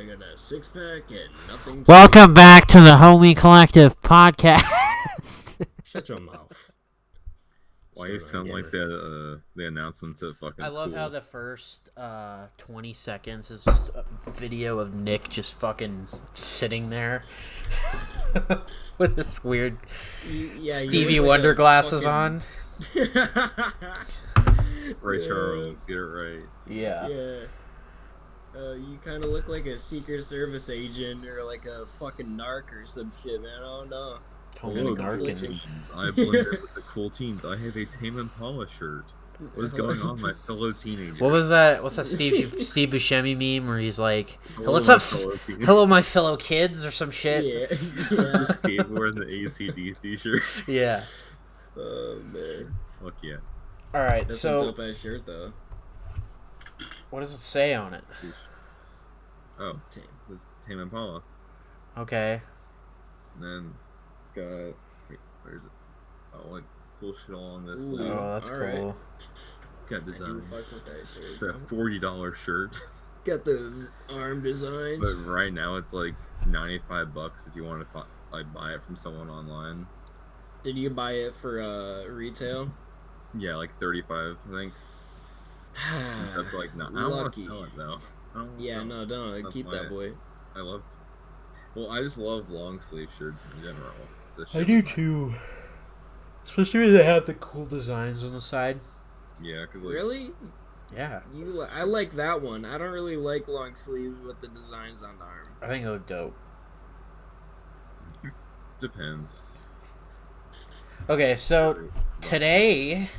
I got a six pack and nothing. Welcome back to the Homie Collective podcast. Shut your mouth. Why you sound like the announcements at fucking I love school? how the first 20 seconds is just a video of Nick just fucking sitting there with this weird Stevie Wonder glasses on. Ray Charles, get it right. Yeah. You kind of look like a Secret Service agent or like a fucking narc or some shit, man. I don't know. Hello, cool teens. I blended with the cool teens. I have a Tame Impala shirt. What is going on, my fellow teenagers? What was that? What's that Steve Buscemi meme where he's like, "What's up, hello, my fellow kids," or some shit? Yeah. Skateboard the AC/DC shirt. Yeah. Oh man. Fuck yeah. All right, That's so a dope ass shirt though. what does it say on it? Oh, it says Tame Impala. Okay. And then it's got where is it? Oh, like cool shit all on this. Ooh. sleeve. Oh, that's Alright. cool. Got design. Fuck with that It's shirt. a $40 shirt. Got those arm designs. But right now it's like $95 if you want to like buy it from someone online. Did you buy it for retail? Yeah, like 35, I think. That's like no, I don't want to sell it though. Yeah, no, don't keep that boy. I love. Well, I just love long sleeve shirts in general. I do too. Especially when they have the cool designs on the side. Yeah, cause like, Really? Yeah. I like that one. I don't really like long sleeves with the designs on the arm. I think it looked dope. Depends. Okay, so today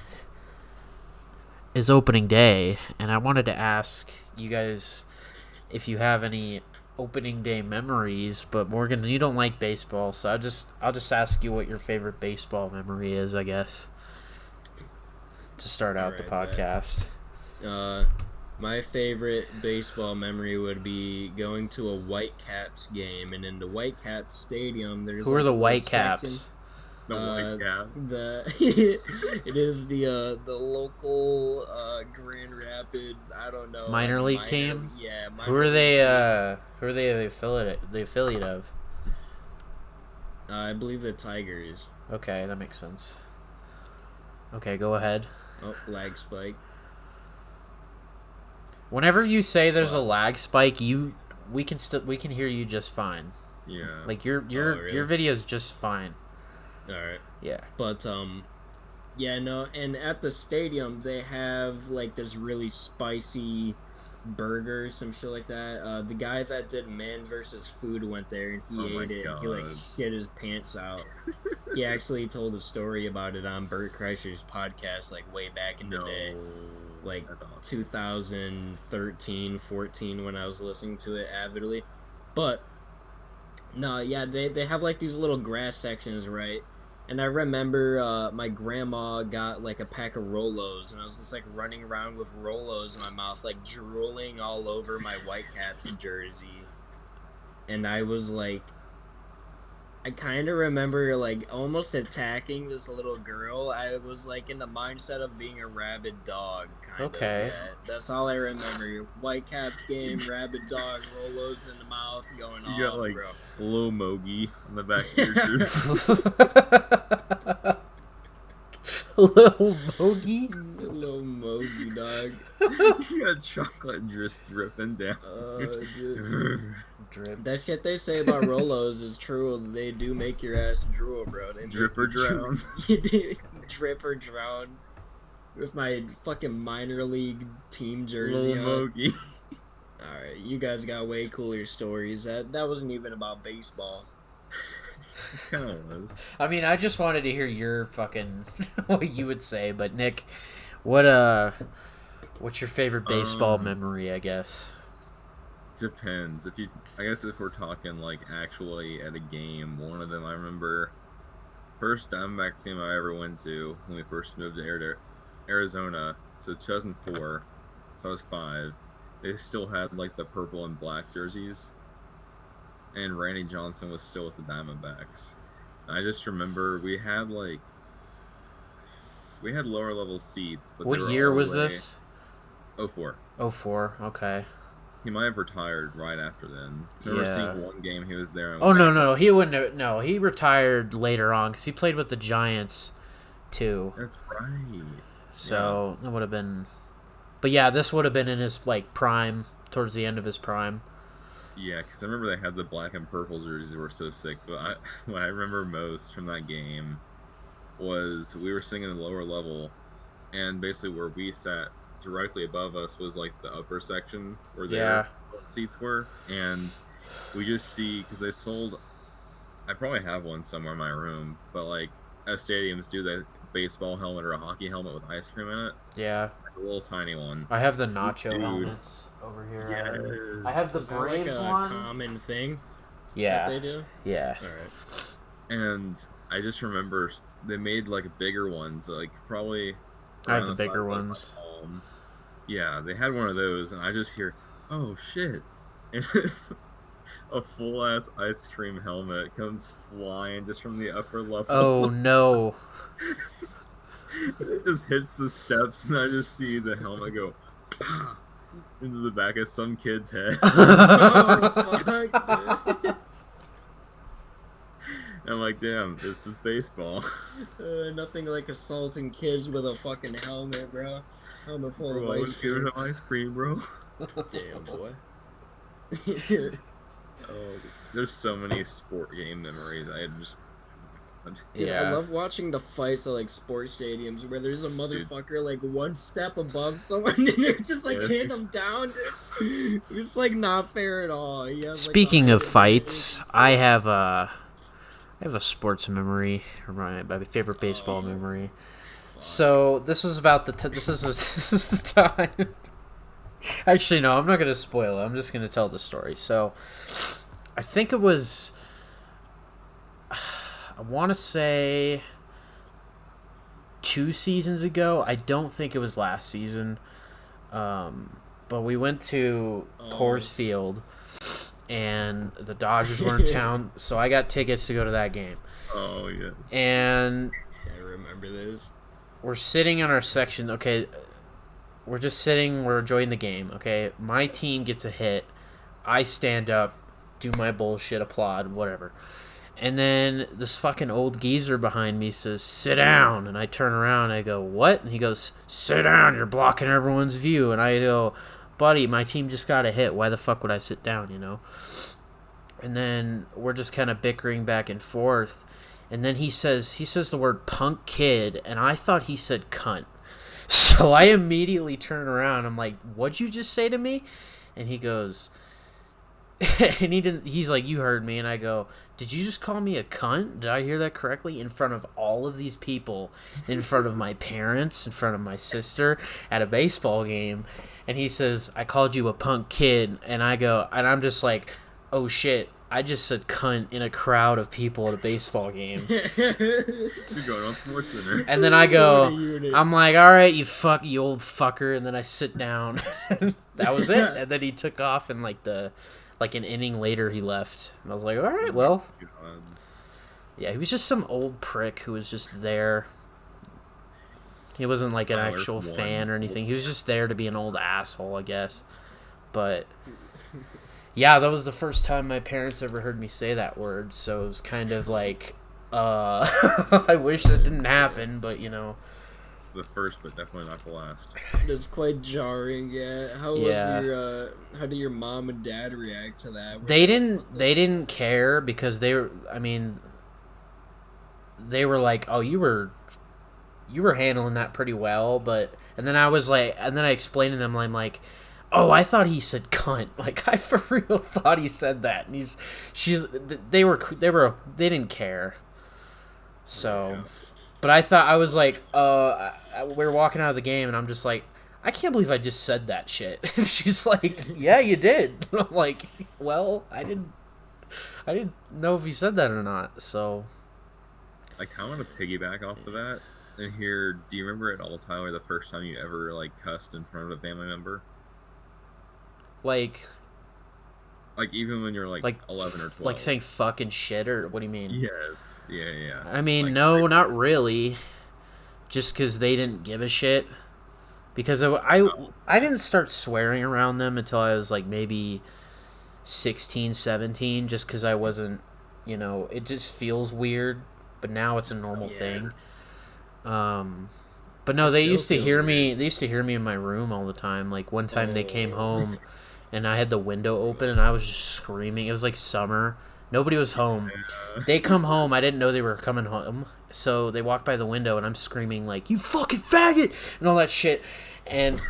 is opening day, and I wanted to ask you guys if you have any opening day memories. But Morgan, you don't like baseball, so I'll just ask you what your favorite baseball memory is, I guess, to start out the podcast. My favorite baseball memory would be going to a Whitecaps game, and in the Whitecaps stadium, there's Who are the Whitecaps? The white cap. It is the local Grand Rapids. I don't know, Minor league team. Yeah. Who are they? Who are they the affiliate of? I believe the Tigers. Okay, that makes sense. Okay, go ahead. Oh, lag spike. Whenever you say there's a lag spike, we can hear you just fine. Yeah. Like your really? video's just fine. All right. Yeah. But yeah, no, and at the stadium they have like this really spicy burger, some shit like that. The guy that did Man vs. Food went there and he ate it. God. He like shit his pants out. He actually told a story about it on Bert Kreischer's podcast, like way back in the day, like 2013, 14, when I was listening to it avidly. But no, yeah, they have like these little grass sections, right? And I remember my grandma got like a pack of Rolos, and I was just like running around with Rolos in my mouth, like drooling all over my Whitecaps jersey. And I was like, I kind of remember like almost attacking this little girl. I was like in the mindset of being a rabid dog. Okay. That's all I remember. Whitecaps game, rabid dog, Rolos in the mouth, going off. You got like bro. Lil Mogi on the back of your shirt. Little Mogi? Little Mogi, dog. You got chocolate just dripping down. Drip. That shit they say about Rolos is true. They do make your ass drool, bro. They Drip or drown. Drip or drown. With my fucking minor league team jersey Lil on. Mogi. Alright, you guys got way cooler stories. That wasn't even about baseball. Kind of was. I mean, I just wanted to hear your fucking what you would say, but Nick, what's your favorite baseball memory, I guess? Depends. I guess if we're talking like actually at a game, one of them I remember first Diamondback team I ever went to when we first moved to Arizona. So 2004. So I was 5. They still had like the purple and black jerseys, and Randy Johnson was still with the Diamondbacks. I just remember we had lower level seats. But What year was this? 04. 04. Okay. he might have retired right after then. So I remember seeing one game he was there. And Oh no, he wouldn't have. No, he retired later on because he played with the Giants, too. That's right. So it would have been. But yeah, this would have been in his like prime, towards the end of his prime. Yeah, because I remember they had the black and purple jerseys that were so sick. But what I remember most from that game was we were sitting in the lower level, and basically where we sat directly above us was like the upper section where their seats were, and we just see, because they sold, I probably have one somewhere in my room, but like as stadiums do, the baseball helmet or a hockey helmet with ice cream in it. Yeah. Like a little tiny one. I have the nacho helmets over here. Yes. I have the Braves like a one. Common thing. Yeah. That they do. Yeah. All right. And I just remember they made like bigger ones, like probably. I have the bigger ones. Yeah, they had one of those, and I just hear, "Oh shit!" And a full ass ice cream helmet comes flying just from the upper level. Oh no! It just hits the steps, and I just see the helmet go into the back of some kid's head. Oh, fuck. I'm like, damn, this is baseball. Nothing like assaulting kids with a fucking helmet, bro. Helmet full Bro, of I ice was giving him ice cream, bro. Damn, boy. Oh, there's so many sport game memories. Dude, I love watching the fights at like sports stadiums where there's a motherfucker like one step above someone and they're just like hitting them down. Dude. It's like not fair at all. Speaking of fights, I have a sports memory, or my favorite baseball memory. So this was about this is the time. Actually, no, I'm not gonna spoil it. I'm just gonna tell the story. So, I think it was. I want to say 2 seasons ago. I don't think it was last season. But we went to Coors Field, and the Dodgers were in town, so I got tickets to go to that game. Oh yeah. And I remember this. We're sitting in our section. Okay, we're just sitting. We're enjoying the game. Okay, my team gets a hit. I stand up, do my bullshit, applaud, whatever. And then this fucking old geezer behind me says, "Sit down." And I turn around and I go, "What?" And he goes, "Sit down. You're blocking everyone's view." And I go, "Buddy, my team just got a hit. Why the fuck would I sit down, you know?" And then we're just kind of bickering back and forth. And then he says the word punk kid, and I thought he said cunt. So I immediately turn around. I'm like, "What'd you just say to me?" And he goes, and he's like, "You heard me." And I go, "Did you just call me a cunt? Did I hear that correctly?" In front of all of these people, in front of my parents, in front of my sister, at a baseball game. And he says, "I called you a punk kid." And I go, and I'm just like, "Oh shit, I just said cunt in a crowd of people at a baseball game." You're going on SportsCenter. And then I go, I'm like, "All right, you old fucker." And then I sit down. That was it. And then he took off, and like an inning later, he left. And I was like, "All right, well." Yeah, he was just some old prick who was just there. He wasn't like an actual fan or anything. He was just there to be an old asshole, I guess. But yeah, that was the first time my parents ever heard me say that word. So it was kind of like, I wish it didn't happen, but you know. The first, but definitely not the last. That's quite jarring. Yeah. How did your mom and dad react to that? They didn't care because they were like, "Oh, you were handling that pretty well," and then I explained to them, I'm like, "Oh, I thought he said cunt." Like, I for real thought he said that. And they didn't care. So, yeah. But I was like, we were walking out of the game, and I'm just like, "I can't believe I just said that shit." And she's like, "Yeah, you did." And I'm like, "Well, I didn't know if he said that or not." So, I kind of want to piggyback off of that and hear. Do you remember at all, Tyler, the first time you ever like cussed in front of a family member? Like even when you're like 11 or 12. Like saying fucking shit, or what do you mean? Yes. Yeah. I mean, no, not really. Just because they didn't give a shit. because I didn't start swearing around them until I was like maybe 16, 17, just because I wasn't, it just feels weird. But now it's a normal thing. But no, It they still used to feels hear me. weird. They used to hear me in my room all the time. Like one time they came Oh. home, and I had the window open, and I was just screaming. It was like summer. Nobody was home. They come home. I didn't know they were coming home, so they walk by the window, and I'm screaming like "You fucking faggot" and all that shit. And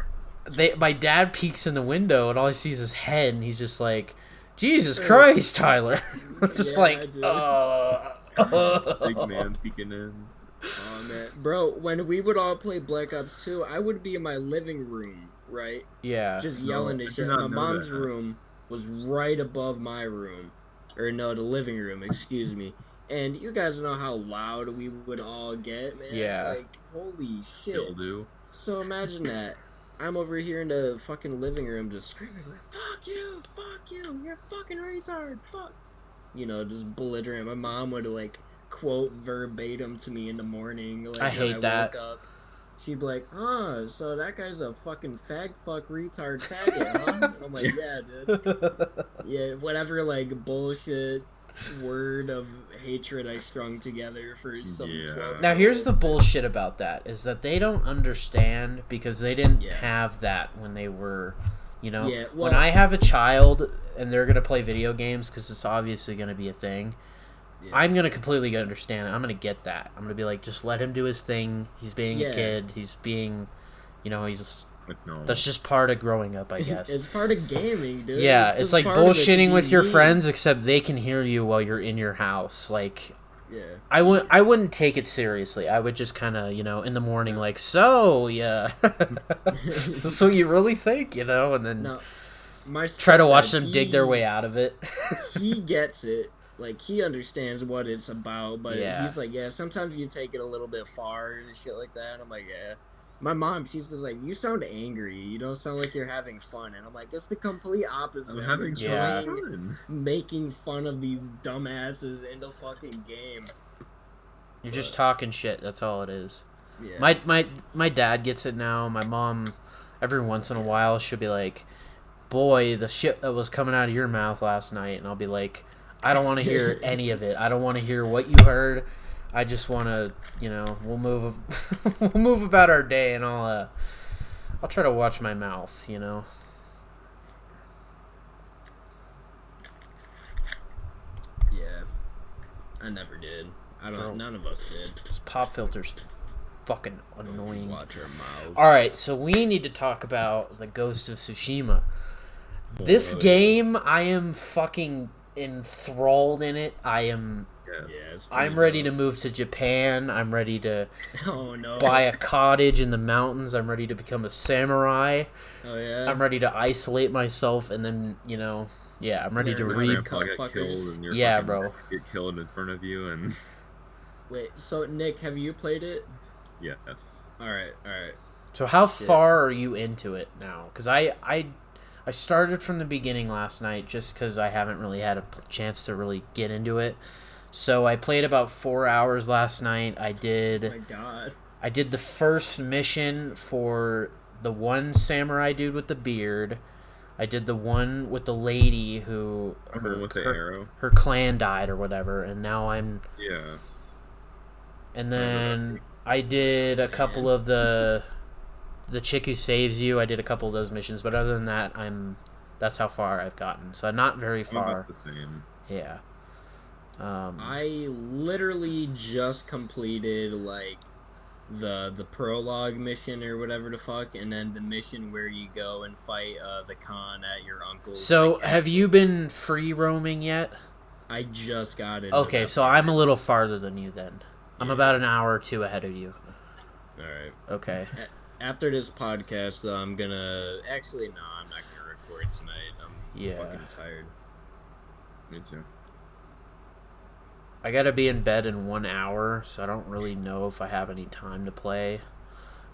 my dad peeks in the window, and all I see is his head, and he's just like, "Jesus Christ, Tyler!" I'm just Yeah, like, dude. Big man peeking in. Oh man, bro, when we would all play Black Ops 2, I would be in my living room, right? Yeah. Just No, yelling I and did shit. not My know mom's that. room was right above my room. Or no, the living room, excuse me. And you guys know how loud we would all get, man. Yeah. Like, holy Still shit. do. So imagine that. I'm over here in the fucking living room just screaming like, fuck you, you're a fucking retard, fuck. Just belligerent. My mom would like quote verbatim to me in the morning, like I when hate I that. woke up. She'd be like, so that guy's a fucking fag fuck retard faggot, huh? And I'm like, yeah, dude. Yeah, whatever like bullshit word of hatred I strung together for some Yeah. 12. Now here's the bullshit about that is that they don't understand because they didn't Yeah. have that when they were, Yeah, when well- I have a child and they're gonna play video games because it's obviously gonna be a thing. Yeah. I'm gonna completely understand it. I'm gonna get that. I'm gonna be like, just let him do his thing. He's being a Yeah. kid. He's being, he's It's normal. that's just part of growing up, I guess. It's part of gaming, dude. Yeah, it's just like part of it to bullshitting be with your mean. friends, except they can hear you while you're in your house. Like, Yeah. I wouldn't take it seriously. I would just kind of, in the morning, like, so, yeah. Is this what you really think, And then No, my try to watch stepdad, them dig their way out of it. He gets it. Like, he understands what it's about, but Yeah. he's like, yeah, sometimes you take it a little bit far and shit like that. And I'm like, yeah. My mom, she's just like, you sound angry. You don't sound like you're having fun. And I'm like, it's the complete opposite. I'm having so Yeah. much fun. Making fun of these dumbasses in the fucking game. You're just talking shit. That's all it is. Yeah. My dad gets it now. My mom, every once in a while, she'll be like, boy, the shit that was coming out of your mouth last night. And I'll be like, I don't want to hear any of it. I don't want to hear what you heard. I just want to, we'll move about our day, and I'll try to watch my mouth, Yeah. I never did. Bro. None of us did. This pop filter's fucking annoying. Watch our mouths. All right, so we need to talk about the Ghost of Tsushima. This game, I am fucking enthralled in it. Yes. Yeah, it's I'm pretty ready to dope. move to Japan. I'm ready to Oh no. buy a cottage in the mountains. I'm ready to become a samurai. Oh yeah. I'm ready to isolate myself, and then I'm ready to Learn how read. to Grandpa get fuckers. killed and your Yeah, fucking bro. dad get killed in front of you, and Wait, so Nick, have you played it? yes. All right. So how far are you into it now? Because I started from the beginning last night just because I haven't really had a chance to really get into it. So I played about 4 hours last night. I Oh my did god. the first mission for the one samurai dude with the beard. I did the one with the lady who With the arrow. her clan died or whatever, and now I'm. Yeah. And then I did a couple of the chick who saves you. I did a couple of those missions, but other than that, that's how far I've gotten. So not very I'm far. about the same. Yeah. I literally just completed like the prologue mission or whatever the fuck, and then the mission where you go and fight the Khan at your uncle's. So like, have you been free roaming yet? I just got it. Okay, so I'm a little farther than you then. I'm Yeah. about an hour or two ahead of you. All right. Okay. After this podcast, I'm gonna actually no, I'm not gonna record tonight. I'm Yeah. fucking tired. Me too. I gotta be in bed in 1 hour, so I don't really know if I have any time to play.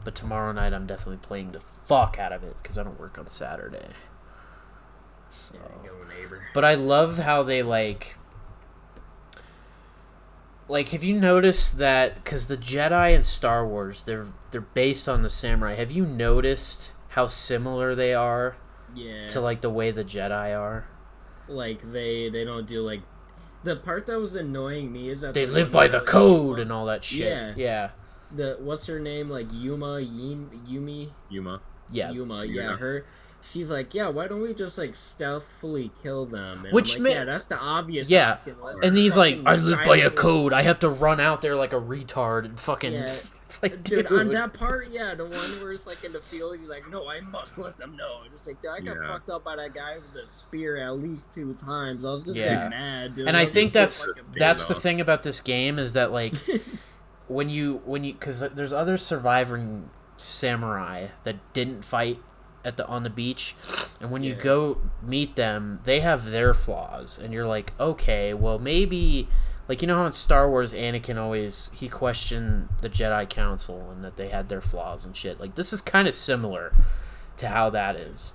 But tomorrow night I'm definitely playing the fuck out of it because I don't work on Saturday. So. Yeah, go neighbor. But I love how they like like, have you noticed that? Because the Jedi in Star Wars, they're based on the samurai. Have you noticed how similar they are Yeah. to like the way the Jedi are? Like they don't do like the part that was annoying me is that They the live one by girl, the like, code Yuma, and all that shit. yeah, Yeah. the what's her name, like Yumi, Yuma. Yeah. yeah, her. She's like, yeah, why don't we just like stealthily kill them? And Which I'm like, yeah, ma- that's the obvious Yeah. option. Let's And he's like, fucking I live by a silently- code. I have to run out there like a retard and fucking. Yeah, It's like, dude, on that part, yeah, the one where it's like in the field, he's like, no, I must let them know. And it's like, dude, I got Yeah. fucked up by that guy with a spear at least 2 times. I was just Yeah. getting mad, dude. And I was think just that's fucking that's the off. thing about this game is that like when you because there's other surviving samurai that didn't fight on the beach, and when you Yeah. go meet them, they have their flaws, and you're like, okay, well maybe like, you know how in Star Wars Anakin always he questioned the Jedi Council and that they had their flaws and shit. Like this is kind of similar to how that is.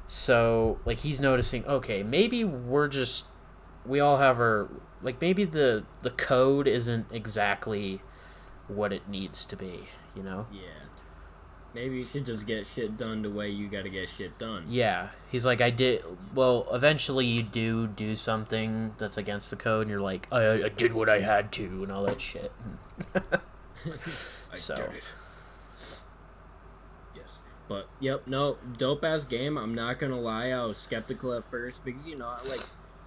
So like he's noticing, okay, maybe we all have our like maybe the code isn't exactly what it needs to be, you know? Yeah. Maybe you should just get shit done the way you gotta get shit done. Yeah. He's like, well, eventually you do something that's against the code, and you're like, I did what I had to, and all that shit. I So. did it. Yes. But, yep, no, dope-ass game. I'm not gonna lie, I was skeptical at first, because, you know,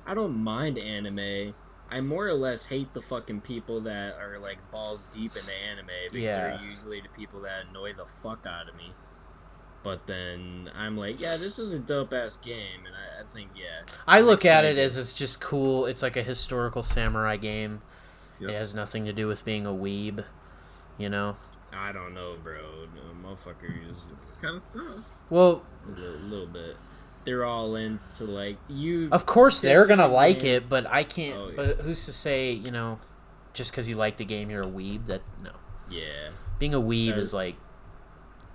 I don't mind anime. I more or less hate the fucking people that are like balls deep into anime because Yeah. they're usually the people that annoy the fuck out of me. But then I'm like, yeah, this is a dope ass game, and I think, yeah. I look at excited. it as it's just cool. It's like a historical samurai game. Yep. It has nothing to do with being a weeb, you know? I don't know, bro. No, motherfucker is Kind of sus. Well, a little bit. They're all into like you. of course they're gonna Disney like game. it, but I can't. Oh, yeah. But who's to say, you know, just because you like the game, you're a weeb? That no. Yeah, Being a weeb That- is like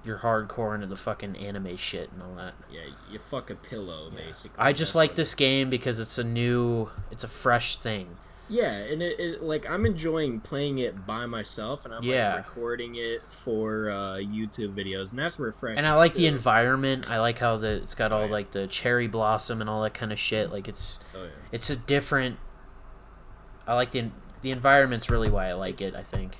you're hardcore into the fucking anime shit and all that. yeah. You fuck a pillow, basically. I just That's like what this game because it's a fresh thing. Yeah, and it like I'm enjoying playing it by myself, and I'm Yeah. like recording it for YouTube videos, and that's refreshing. And I like the too. environment. I like how it's got all Right. like the cherry blossom and all that kind of shit. Like it's Oh yeah. a different. I like the environment's really why I like it, I think.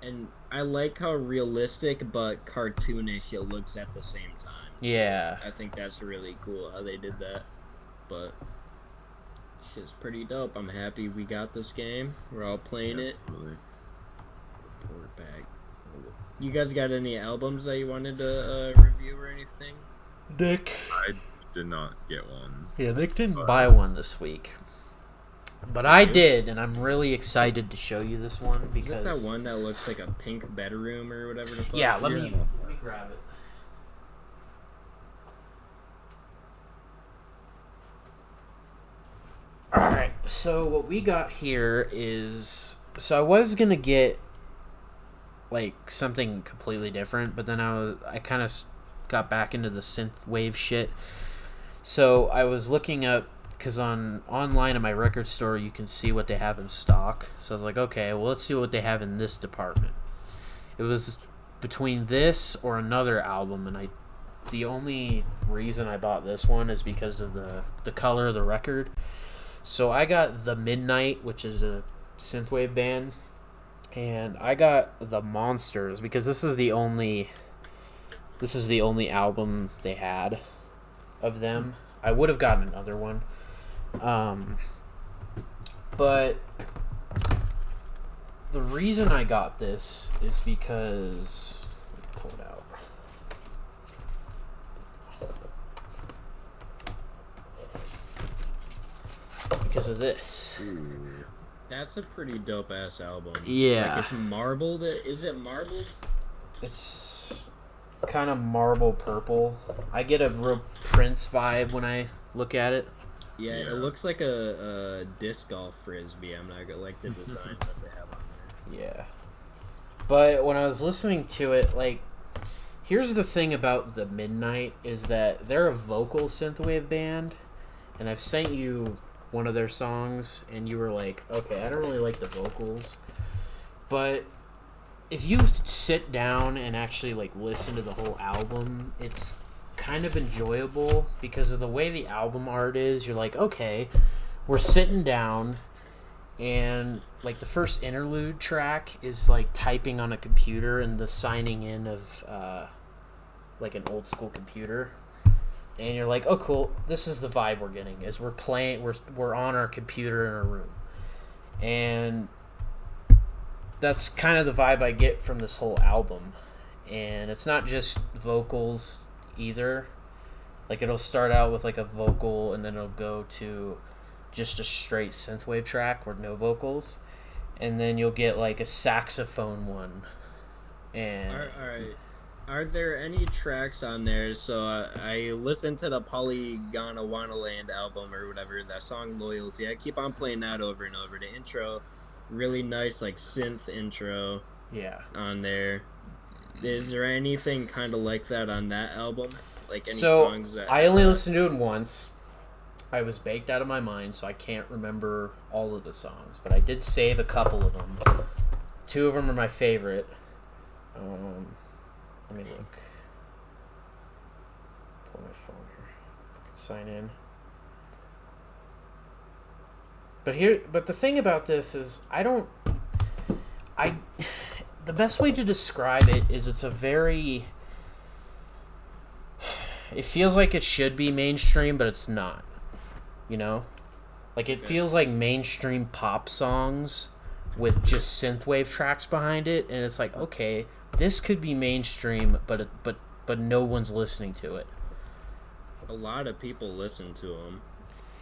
And I like how realistic but cartoonish it looks at the same time. So Yeah. I think that's really cool how they did that. But shit's pretty dope. I'm happy we got this game. We're all playing it. Really. Pour it back. You guys got any albums that you wanted to review or anything? Nick. I did not get one. Yeah, Nick didn't buy one this week. But I did, and I'm really excited to show you this one Is because that that one that looks like a pink bedroom or whatever the fuck? Yeah, let me Yeah. grab it. Alright, so what we got here is so I was gonna get like something completely different, but then I kind of got back into the synth wave shit. So I was looking up because online at my record store you can see what they have in stock. So I was like, okay, well let's see what they have in this department. It was between this or another album, and the only reason I bought this one is because of the color of the record. So I got The Midnight, which is a synthwave band, and I got The Monsters because this is the only album they had of them. I would have gotten another one. But the reason I got this is because let me pull it out. Because of this. That's a pretty dope ass album. Yeah. Like it's marbled. Is it marbled? It's kind of marble purple. I get a real Prince vibe when I look at it. Yeah, Yeah. it looks like a disc golf frisbee. I'm not gonna like the design that they have on there. Yeah. But when I was listening to it, like, here's the thing about The Midnight is that they're a vocal synthwave band, and I've sent you one of their songs and you were like, okay, I don't really like the vocals, but if you sit down and actually like listen to the whole album, it's kind of enjoyable because of the way the album art is. You're like, okay, we're sitting down, and like the first interlude track is like typing on a computer and the signing in of like an old school computer, and you're like, oh cool, this is the vibe we're getting as we're playing, we're on our computer in our room, and that's kind of the vibe I get from this whole album. And it's not just vocals either. Like it'll start out with like a vocal and then it'll go to just a straight synthwave track with no vocals, and then you'll get like a saxophone one. And all right. Are there any tracks on there? So I listened to the Polygona Wonderland album or whatever, that song Loyalty. I keep on playing that over and over. The intro, really nice like synth intro. Yeah. On there. Is there anything kind of like that on that album? Like any so songs that I only listened to it once. I was baked out of my mind, so I can't remember all of the songs, but I did save a couple of them. 2 of them are my favorite. Let me look. Pull my phone here. If I can sign in. But the thing about this is, the best way to describe it is it's a very, it feels like it should be mainstream, but it's not. You know? Like it feels like mainstream pop songs with just synthwave tracks behind it, and it's like, okay, this could be mainstream, but no one's listening to it. A lot of people listen to them.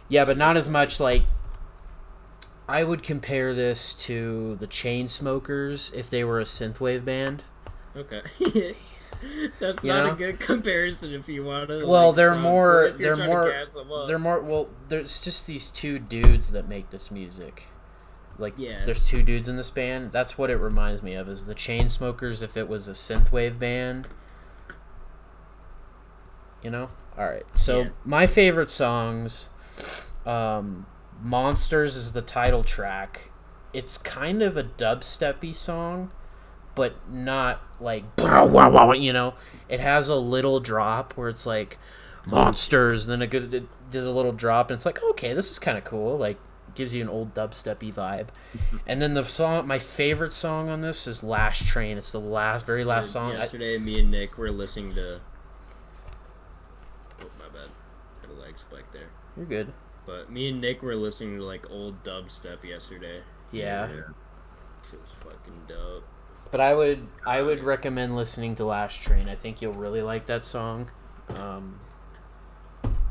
Yeah, but not as much. Like, I would compare this to the Chainsmokers if they were a synthwave band. Okay. That's not a good comparison if you want to. Well, like, they're more. Well, there's just these 2 dudes that make this music. Like, yeah. There's 2 dudes in this band. That's what it reminds me of, is the Chainsmokers if it was a synthwave band. You know? Alright, so my favorite songs, Monsters is the title track. It's kind of a dubstep-y song, but not like, you know? It has a little drop where it's like, Monsters, then it does a little drop, and it's like, okay, this is kind of cool. Like, gives you an old dubstep-y vibe. And then my favorite song on this is Last Train. It's the very last song. Yesterday, me and Nick were listening to... Oh, my bad. Got a leg spike there. You're good. But me and Nick were listening to, like, old dubstep yesterday. Yeah. It was fucking dope. But I would recommend listening to Last Train. I think you'll really like that song.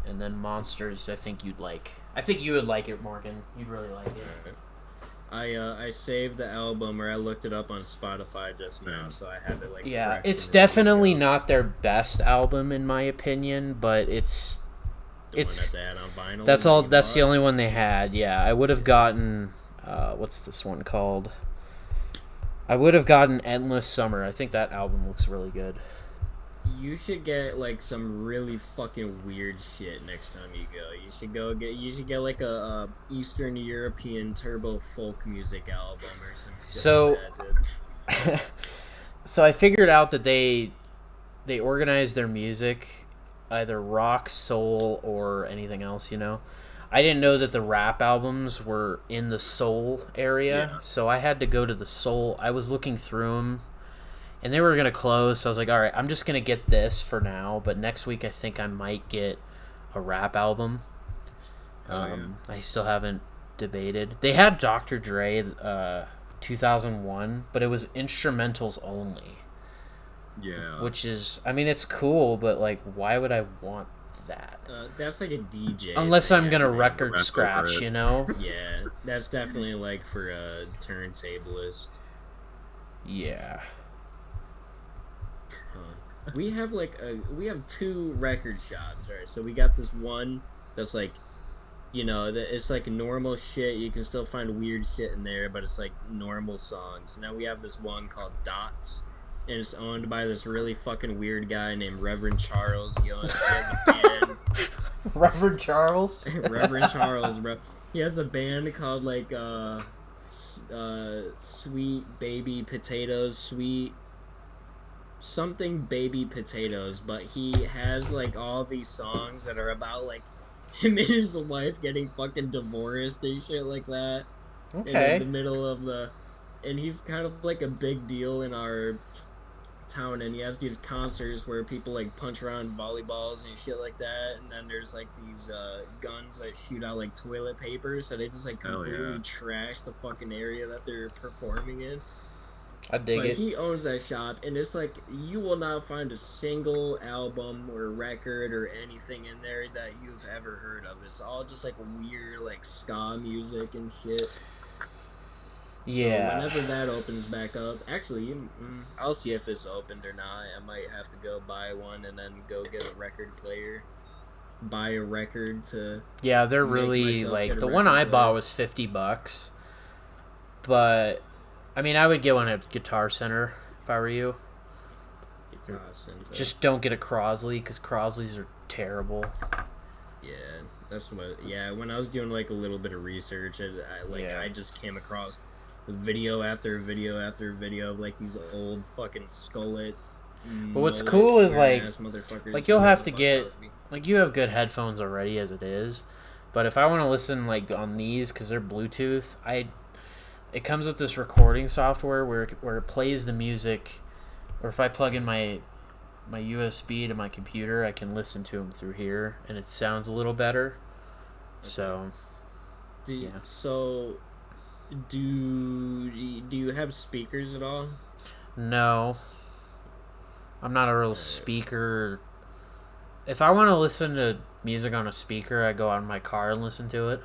And then Monsters, I think you'd like. I think you would like it, Morgan. You'd really like it. I saved the album, or I looked it up on Spotify just now, so I have it like. Yeah, it's definitely not their best album in my opinion, but it's one that they had on vinyl. That's all. That's the only one they had. Yeah, I would have gotten. What's this one called? I would have gotten Endless Summer. I think that album looks really good. You should get like some really fucking weird shit next time you go. You should get like a Eastern European turbo folk music album or some shit. So, like that, dude. So I figured out that they organize their music either rock, soul, or anything else. You know, I didn't know that the rap albums were in the soul area, so I had to go to the soul. I was looking through them. And they were going to close, so I was like, all right, I'm just going to get this for now. But next week, I think I might get a rap album. I still haven't debated. They had Dr. Dre 2001, but it was instrumentals only. Yeah. Which is, I mean, it's cool, but, like, why would I want that? That's like a DJ. Unless I'm going to record scratch, you know? Yeah, that's definitely, like, for a turntablist. Yeah. We have we have 2 record shops, right? So we got this one that's like, you know, it's like normal shit. You can still find weird shit in there, but it's like normal songs. Now we have this one called Dots, and it's owned by this really fucking weird guy named Reverend Charles. He has a band. Reverend Charles? Reverend Charles, bro. He has a band called like Sweet Baby Potatoes, Sweet something Baby Potatoes, but he has like all these songs that are about like him and his wife getting fucking divorced and shit like that. And in the Okay. middle of the, and he's kind of like a big deal in our town, and he has these concerts where people like punch around volleyballs and shit like that, and then there's like these guns that shoot out like toilet paper, so they just like Hell yeah. completely trash the fucking area that they're performing in. I dig But it. he owns that shop, and it's like you will not find a single album or record or anything in there that you've ever heard of. It's all just like weird like ska music and shit. So Yeah. whenever that opens back up, actually, I'll see if it's opened or not. I might have to go buy one and then go get a record player, buy a record to Yeah, they're make really myself like get a the one record I bought player. was $50, but I mean I would get one at Guitar Center if I were you. Guitar Center. Just don't get a Crosley because Crosleys are terrible. Yeah, that's what. Yeah, when I was doing like a little bit of research, Yeah. I just came across video after video after video of like these old fucking skullet, But what's mullet cool is wearing like ass motherfuckers you'll singing have the to fuck get Cosby. like you have good headphones already as it is, but if I want to listen like on these because they're Bluetooth, I it comes with this recording software where it plays the music, or if I plug in my USB to my computer, I can listen to them through here, and it sounds a little better. Okay. So yeah, So do you have speakers at all? no, I'm not a real Uh, speaker. If I want to listen to music on a speaker, I go out in my car and listen to it.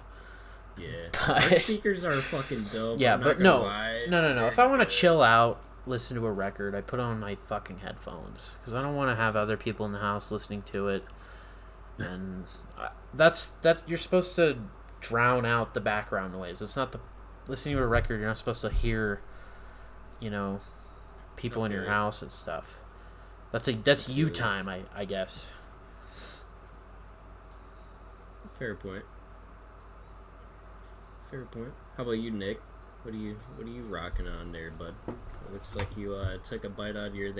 yeah, our But speakers are fucking dope. yeah, I'm not but gonna no, lie, no, no, no. they're If I want to good. chill out, listen to a record, I put on my fucking headphones because I don't want to have other people in the house listening to it. And that's you're supposed to drown out the background noise. It's not the listening to a record. You're not supposed to hear, you know, I people in feel your you. house and stuff. I That's you feel you. time, I guess. Fair point. Fair point. How about you, Nick? What are you rocking on there, bud? It looks like you took a bite out of your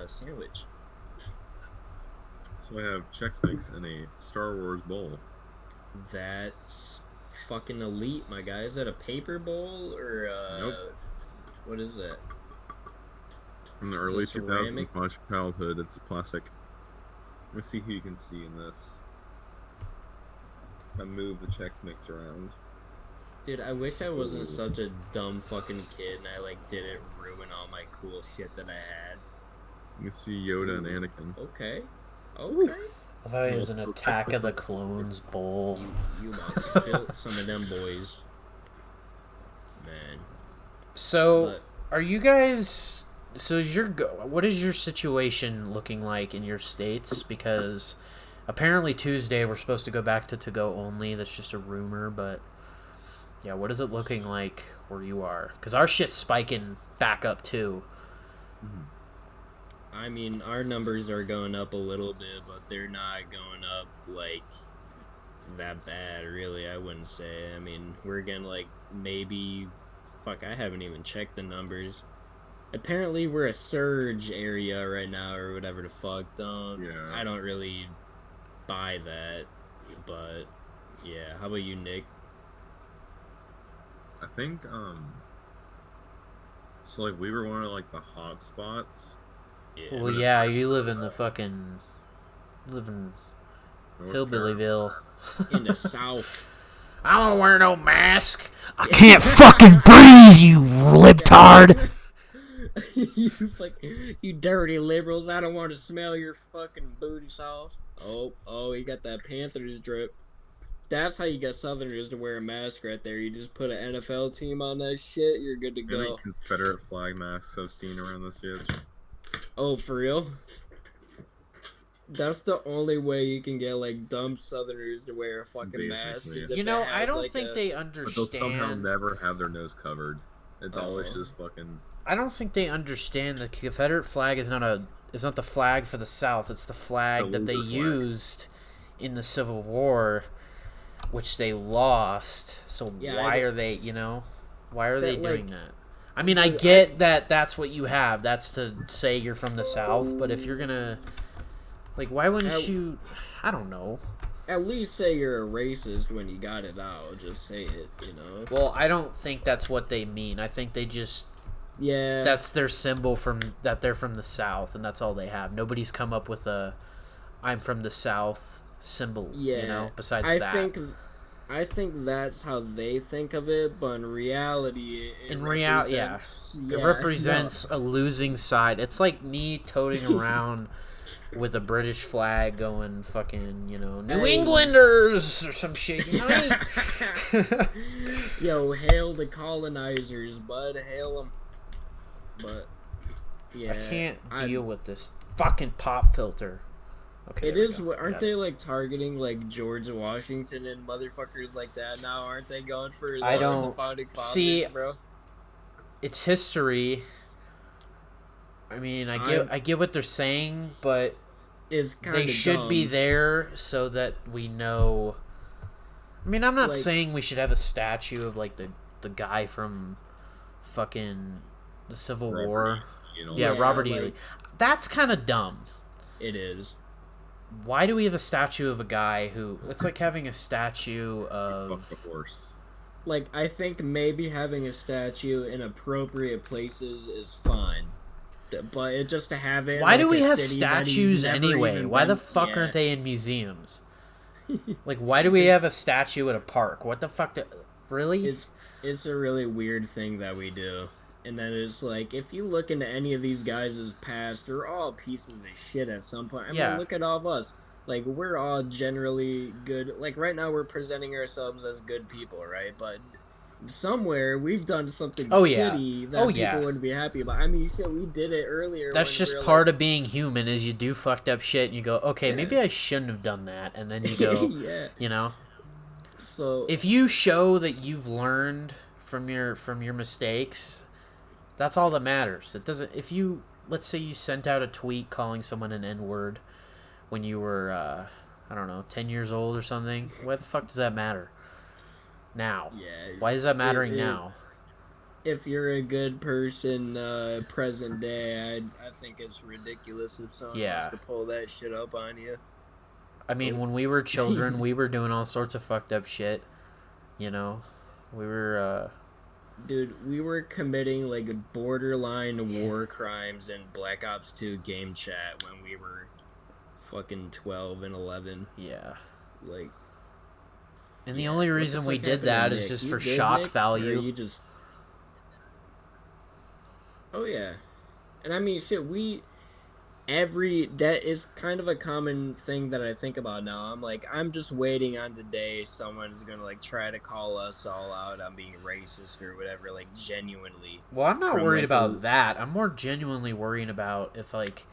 sandwich. So I have Chex Mix in a Star Wars bowl. That's fucking elite, my guy. Is that a paper bowl or Nope. what is that? From the Is early it 2000s, ceramic? my childhood, it's a plastic. Let's see who you can see in this. I move the Chex Mix around. Dude, I wish I wasn't Ooh. such a dumb fucking kid and I like didn't ruin all my cool shit that I had. You can see Yoda and Ooh, Anakin. okay. Ooh. Okay. I thought it was an Also, Attack of the Clones bowl. You must spilt some of them boys. Man. So, But are you guys? So, what is your situation looking like in your states? Because apparently Tuesday we're supposed to go back to go only. That's just a rumor, but yeah, what is it looking like where you are? Because our shit's spiking back up too. I mean, our numbers are going up a little bit, but they're not going up like that bad, really. I wouldn't say. I mean, we're getting like maybe. Fuck, I haven't even checked the numbers. Apparently, we're a surge area right now, or whatever the fuck. Yeah. I don't really buy that, but yeah. How about you, Nick? I think, so like we were one of like the hot spots. Yeah. Well, yeah, you live in the fucking live in North Carolina. Hillbillyville. In the South. I don't wear no mask. I can't fucking breathe, you libtard. you fuck, you dirty liberals! I don't want to smell your fucking booty sauce. Oh, you got that Panthers drip. That's how you get Southerners to wear a mask right there. You just put an NFL team on that shit, you're good to Any go. Confederate flag masks I've seen around this bitch. Oh, for real? That's the only way you can get like dumb Southerners to wear a fucking mask. Basically. Is if You know, it I has, don't like, think they But they'll somehow understand. never have their nose covered. It's always Oh. just fucking. I don't think they understand the Confederate flag is not the flag for the South. It's the flag It's a that they loser flag. used in the Civil War. which they lost. So Yeah, why are they, why are they that doing like that? I mean, I get that that's what you have. That's to say you're from the South, but if you're gonna, like, why wouldn't at, you? I don't know. at least say you're a racist when you got it out. Just say it. Well, I don't think that's what they mean. I think they just Yeah. that's their symbol from that they're from the South, and that's all they have. Nobody's come up with a "I'm from the South" symbol, Yeah. besides I that. think I think that's how they think of it, but in reality, it In reality, yeah, represents. it Yeah, represents a losing side. It's like me toting around with a British flag, going fucking, New Hey. Englanders or some shit. Unite! Yo, hail the colonizers, bud. Hail them. But yeah, I can't deal with this fucking pop filter. Okay, It there we is. go. Aren't they like targeting like George Washington and motherfuckers like that now? Aren't they going for I the don't founding fathers, see. bro? It's history. I mean, I get what they're saying, but It's kind they of should be there so that we know. I mean, I'm not Like- saying we should have a statue of like the guy from fucking the Civil Robert War. E. Lee, Yeah, Robert E. like- Lee. That's kind of dumb. It is. Why do we have a statue of a guy who? It's like having a statue Fuck of. the horse. Like, I think maybe having a statue in appropriate places is fine. But it just to have it. in, Why like, do we a have city that he's statues never anyway? even Why the been- fuck yeah. aren't they in museums? Like, why do we have a statue at a park? What the fuck? Really? It's a really weird thing that we do. And then it's like, if you look into any of these guys' past, they're all pieces of shit at some point. I Yeah. mean, look at all of us. Like, we're all generally good. Like, right now we're presenting ourselves as good people, right? But somewhere we've done something shitty that people wouldn't be happy about. I mean, shit, we did it earlier. That's just part of being human is you do fucked up shit and you go, okay, Yeah. maybe I shouldn't have done that. And then you go, yeah. So if you show that you've learned from your mistakes, that's all that matters. It doesn't, if you, let's say you sent out a tweet calling someone an N-word when you were, I don't know, 10 years old or something, why the fuck does that matter now? yeah, Why is that mattering now? if you're a good person, present day, I think it's ridiculous if someone wants to pull that shit up on you. I mean, when we were children, we were doing all sorts of fucked up shit. We were, Dude, we were committing like borderline war crimes in Black Ops 2 game chat when we were fucking 12 and 11. yeah. Like, And the only what the reason we fuck did happened to that is Nick? just You for good, shock Nick? Or value. you just... Oh yeah, and I mean shit. That is kind of a common thing that I think about now. I'm like, I'm just waiting on the day someone's gonna like try to call us all out on being racist or whatever, like genuinely. Well, I'm not from, worried like, about that. I'm more genuinely worrying about if, like,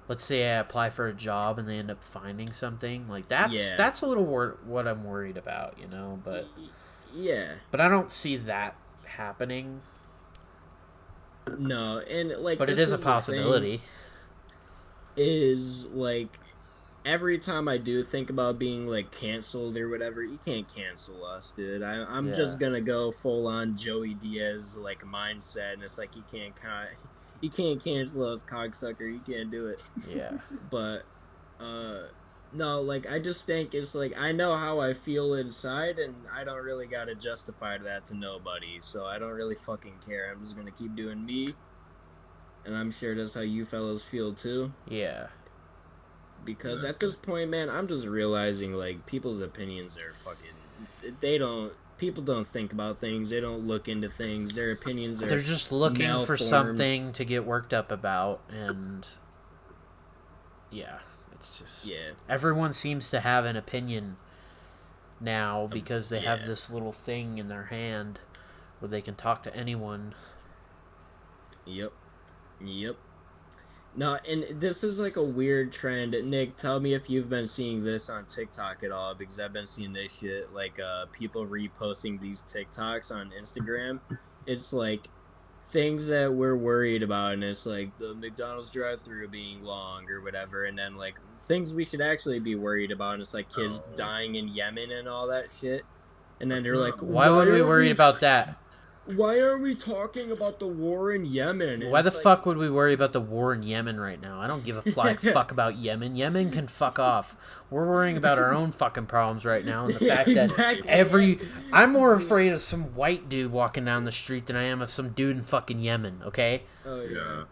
let's say I apply for a job and they end up finding something. Like, that's a little what I'm worried about, But Yeah. but I don't see that happening. No, and like, But it this is a the possibility. thing, is like every time I do think about being like canceled or whatever, you can't cancel us, dude. I'm just gonna go full on Joey Diaz like mindset, and it's like you can't cancel us, cocksucker. You can't do it. Yeah. But no, like I just think it's like I know how I feel inside, and I don't really gotta justify that to nobody. So I don't really fucking care. I'm just gonna keep doing me. And I'm sure that's how you fellows feel too. Yeah. Because at this point, man, I'm just realizing like people's opinions are fucking. People don't think about things. They don't look into things. Their opinions are. They're just looking for malformed. something to get worked up about, and yeah, it's just everyone seems to have an opinion now because they have this little thing in their hand where they can talk to anyone. Yep. No, and this is like a weird trend. Nick, tell me if you've been seeing this on TikTok at all, because I've been seeing this shit, like people reposting these TikToks on Instagram. It's like things that we're worried about, and it's like the McDonald's drive-thru being long or whatever, and then like things we should actually be worried about. And it's like kids Oh, dying in Yemen and all that shit. And then that's they're like, not. Why would we worry about that? Why are we talking about the war in Yemen? And Why the it's like, fuck would we worry about the war in Yemen right now? I don't give a flying fuck about Yemen. Yemen can fuck off. We're worrying about our own fucking problems right now, and the fact that I'm more afraid of some white dude walking down the street than I am of some dude in fucking Yemen, okay? Oh, Yeah.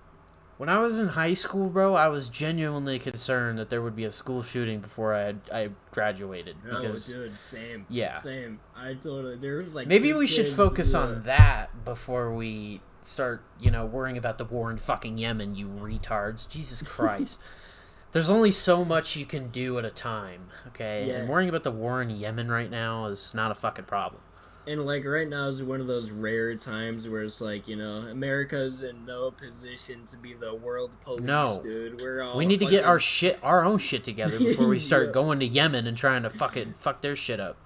When I was in high school, bro, I was genuinely concerned that there would be a school shooting before I graduated. Because, dude, same. yeah. Same. I totally. There was like. Maybe 2 we should kids, focus on that before we start, worrying about the war in fucking Yemen, you retards. Jesus Christ. There's only so much you can do at a time, okay? Yeah. And worrying about the war in Yemen right now is not a fucking problem. And like right now is one of those rare times where it's like, America's in no position to be the world police, No. dude. We're all We need to get fucking- our own shit together before we start Yeah. going to Yemen and trying to fuck their shit up.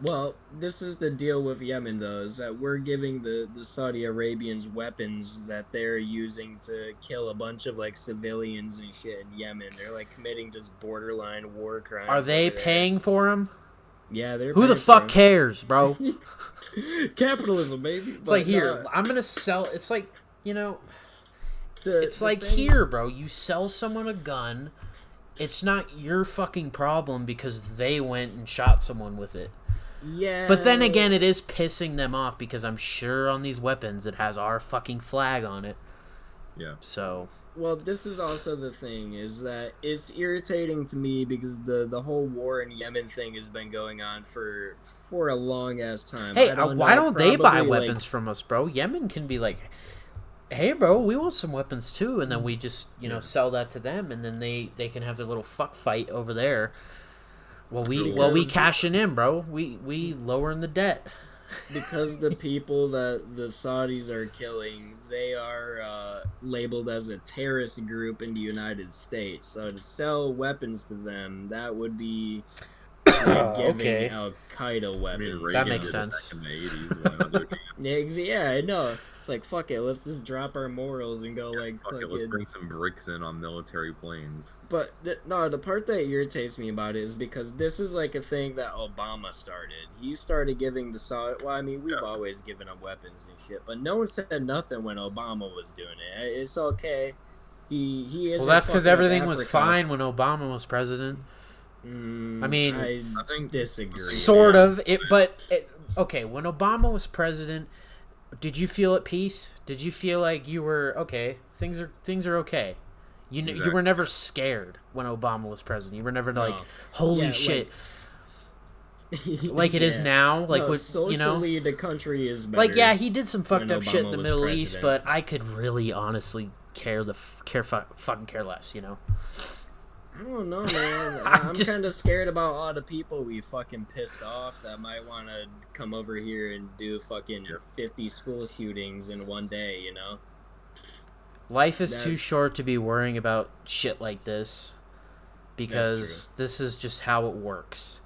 Well, this is the deal with Yemen, though, is that we're giving the Saudi Arabians weapons that they're using to kill a bunch of, like, civilians and shit in Yemen. They're, like, committing just borderline war crimes. Are they over there. paying for them? Yeah, they're Who the paying for fuck 'em. cares, bro? Capitalism, baby. It's like, here, I'm gonna sell. It's like, it's like, thing- here, bro, you sell someone a gun. It's not your fucking problem because they went and shot someone with it. Yeah. But then again, it is pissing them off because I'm sure on these weapons it has our fucking flag on it. Yeah. So, Well, this is also the thing, is that it's irritating to me because the whole war in Yemen thing has been going on for a long ass time. hey, I don't why know, don't they buy probably, weapons from us, bro? Yemen can be like, hey, bro, we want some weapons too, and then we just sell that to them, and then they can have their little fuck fight over there. Well, we cashing in, bro. We lowering the debt. because the people that the Saudis are killing, they are labeled as a terrorist group in the United States. So to sell weapons to them, that would be like giving Okay. Al Qaeda I weapons. mean, That Reagan makes did it sense. Back in the 80s, when other Yeah, I know. It's like, fuck it, let's just drop our morals and go like fuck it, let's bring some bricks in on military planes. But no, the part that irritates me about it is because this is like a thing that Obama started. He started giving the Saudi. Well, I mean, we've always given them weapons and shit, but no one said nothing when Obama was doing it. It's okay. He is. Well, that's because everything was fine when Obama was president. I mean, I think- disagree. Sort of. Okay, when Obama was president, did you feel at peace? Did you feel like you were okay? Things are okay. You were never scared when Obama was president. You were never like, No. holy Yeah, shit, like it is Yeah. now. Like No, what socially, the country is better. like yeah, he did some fucked when up shit in Obama the was Middle East, president. but I could really honestly fucking care less. I don't know, man. I'm I'm just- kind of scared about all the people we fucking pissed off that might want to come over here and do fucking 50 school shootings in one day, you know? Life is That- too short to be worrying about shit like this because this is just how it works.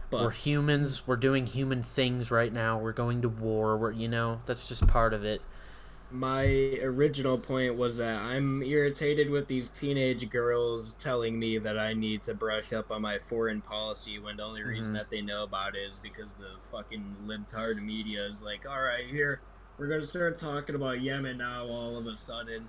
But We're humans. We're doing human things right now. We're going to war. That's just part of it. my original point was that I'm irritated with these teenage girls telling me that I need to brush up on my foreign policy when the only reason that they know about it is because the fucking libtard media is like, alright, here, we're gonna start talking about Yemen now all of a sudden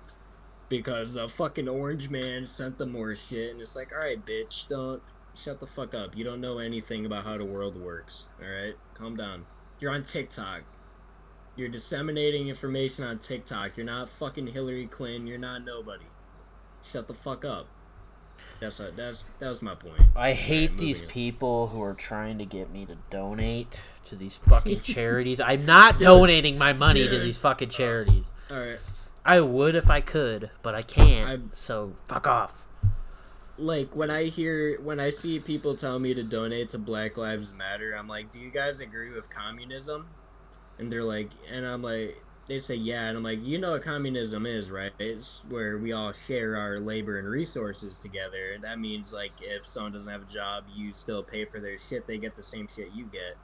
because the fucking orange man sent them more shit, and it's like, alright, bitch, don't shut the fuck up. You don't know anything about how the world works, alright? Calm down. You're on TikTok. You're disseminating information on TikTok. You're not fucking Hillary Clinton. You're not nobody. Shut the fuck up. That was my point. I hate Alright, these moving on. people who are trying to get me to donate to these fucking charities. I'm not donating my money to Dude. these fucking charities. All right. I would if I could, but I can't. I'm- So fuck off. Like when I see people tell me to donate to Black Lives Matter, I'm like, do you guys agree with communism? And they're like, and I'm like, they say yeah, and I'm like, you know what communism is, right? It's where we all share our labor and resources together. That means like if someone doesn't have a job, you still pay for their shit. They get the same shit you get.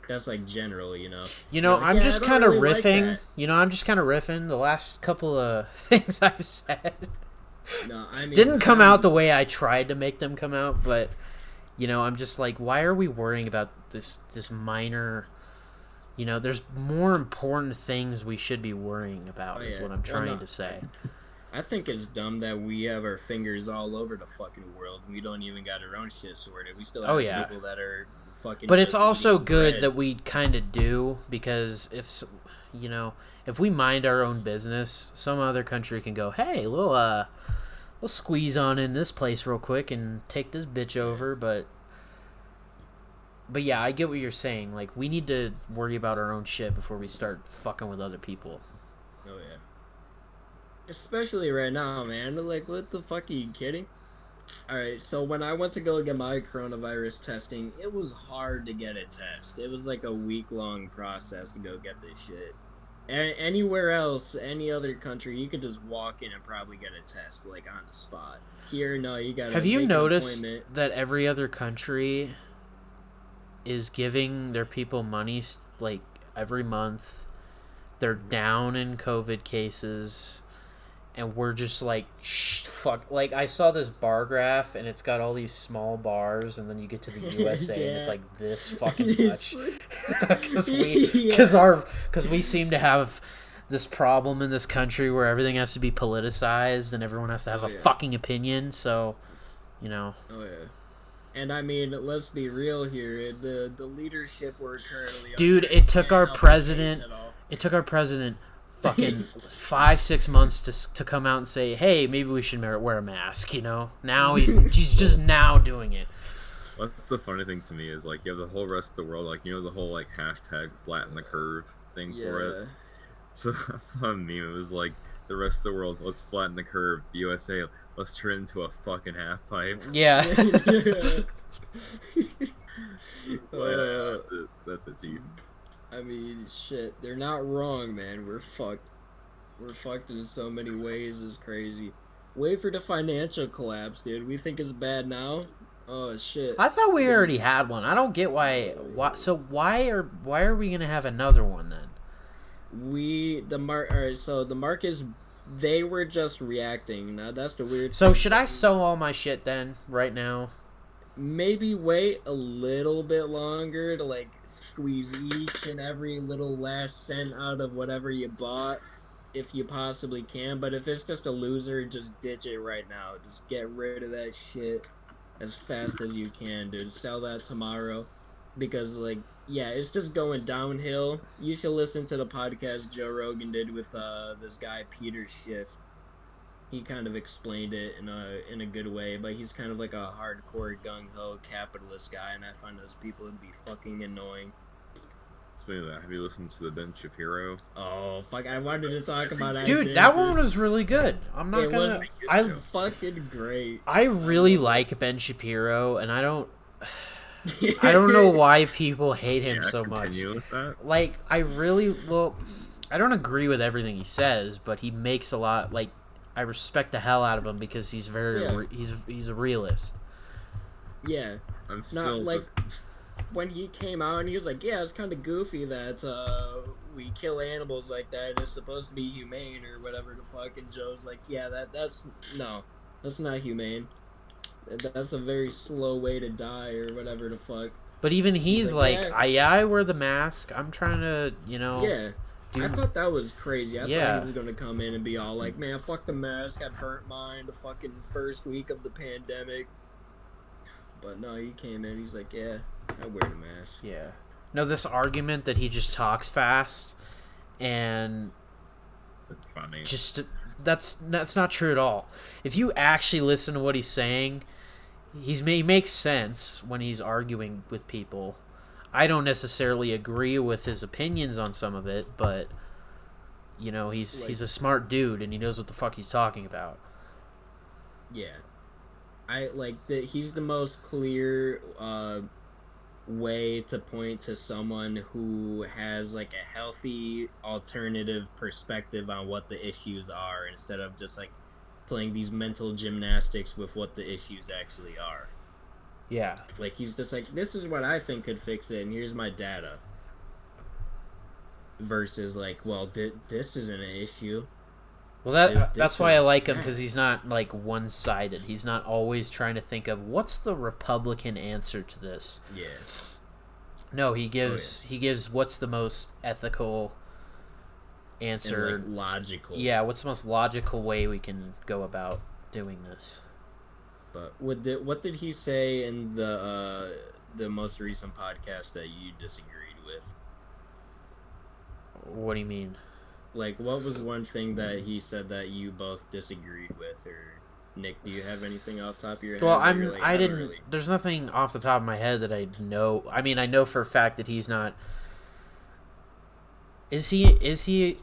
That's like general, you know. They're like, I'm "Yeah, just I don't kind of really like riffing. that." I'm just kind of riffing. The last couple of things I've said. No, I mean, Didn't come out the way I tried to make them come out, but I'm just like, why are we worrying about this minor? There's more important things we should be worrying about. Oh Is yeah. what I'm Well, trying no, to say. I think it's dumb that we have our fingers all over the fucking world. We don't even got our own shit sorted. We still Oh have yeah, people that are fucking. but it's just also eating good bread. that we kind of do, because if we mind our own business, some other country can go, hey, we'll squeeze on in this place real quick and take this bitch over. But yeah, I get what you're saying. Like, we need to worry about our own shit before we start fucking with other people. Oh yeah. Especially right now, man. Like, what the fuck, are you kidding? Alright, so when I went to go get my coronavirus testing, it was hard to get a test. It was like a week-long process to go get this shit. Anywhere else, any other country, you could just walk in and probably get a test, like, on the spot. Here, no, you gotta Have you make noticed an appointment. that every other country is giving their people money, like, every month? They're down in COVID cases, and we're just like, fuck. Like, I saw this bar graph, and it's got all these small bars, and then you get to the USA, and it's Yeah. like this fucking much. Because Yeah. we seem to have this problem in this country where everything has to be politicized, and everyone has to have Oh, a yeah. fucking opinion. So, Oh, yeah. And I mean, let's be real here. The leadership we're currently dude, under it took can't our help the case president. at all. It took our president fucking 5-6 months to come out and say, hey, maybe we should wear a mask. Now he's just now doing it. What's the funny thing to me is, like, you have the whole rest of the world, like, the whole, like, hashtag flatten the curve thing for it. So I saw a meme. It was like, the rest of the world, let's flatten the curve. The USA, let's turn it into a fucking half pipe. Yeah. That's it, Chief. I mean, shit. They're not wrong, man. We're fucked. We're fucked in so many ways. It's crazy. Wait for the financial collapse, dude. We think it's bad now. Oh shit. I thought we already had one. I don't get why. So why are we gonna have another one then? Alright, so the markets, they were just reacting. Now that's the weird So thing. should I sell all my shit then right now? Maybe wait a little bit longer to like squeeze each and every little last cent out of whatever you bought, if you possibly can. But if it's just a loser, just ditch it right now. Just get rid of that shit as fast as you can, dude. Sell that tomorrow, because like, yeah, it's just going downhill. You should listen to the podcast Joe Rogan did with this guy Peter Schiff. He kind of explained it in a good way, but he's kind of like a hardcore gung ho capitalist guy, and I find those people to be fucking annoying. Speaking of that, have you listened to the Ben Shapiro? Oh fuck! I wanted to talk about that. Dude, that one was really good. I'm not It gonna. was I fucking great. I really like Ben Shapiro, and I don't know why people hate him so much. Continue with that. Like, I don't agree with everything he says, but he makes a lot. Like, I respect the hell out of him because he's he's a realist. Yeah. I'm still like- just. When he came out and he was like, yeah, it's kind of goofy that we kill animals like that. It's supposed to be humane or whatever the fuck. And Joe's like, yeah, that's not humane. That's a very slow way to die or whatever the fuck. But even he's like, like, yeah. I wear the mask. I'm trying to, Yeah. do I thought that was crazy. I Yeah. thought he was going to come in and be all like, man, fuck the mask. I burnt mine the fucking first week of the pandemic. But no, he came in. He's like, yeah, I wear the mask. Yeah. No, this argument that he just talks fast and It's funny. just that's not true at all. If you actually listen to what he's saying, he makes sense when he's arguing with people. I don't necessarily agree with his opinions on some of it, but he's a smart dude and he knows what the fuck he's talking about. Yeah. He's the most clear way to point to someone who has like a healthy alternative perspective on what the issues are, instead of just like playing these mental gymnastics with what the issues actually are. Yeah. Like, he's just like, this is what I think could fix it, and here's my data. Versus like, well, this isn't an issue. Well, Dude, that's this why I is like him, bad. because he's not like one-sided. He's not always trying to think of what's the Republican answer to this. Yeah. No, Oh yeah. he gives what's the most ethical And like answer. logical. Yeah, what's the most logical way we can go about doing this? But what did he say in the most recent podcast that you disagreed with? What do you mean? Like, what was one thing that he said that you both disagreed with? Or Nick, do you have anything off the top of your Well, head where you're like, I I don't didn't. really? There's nothing off the top of my head that I know. I mean, I know for a fact that he's not. Is he? Is he?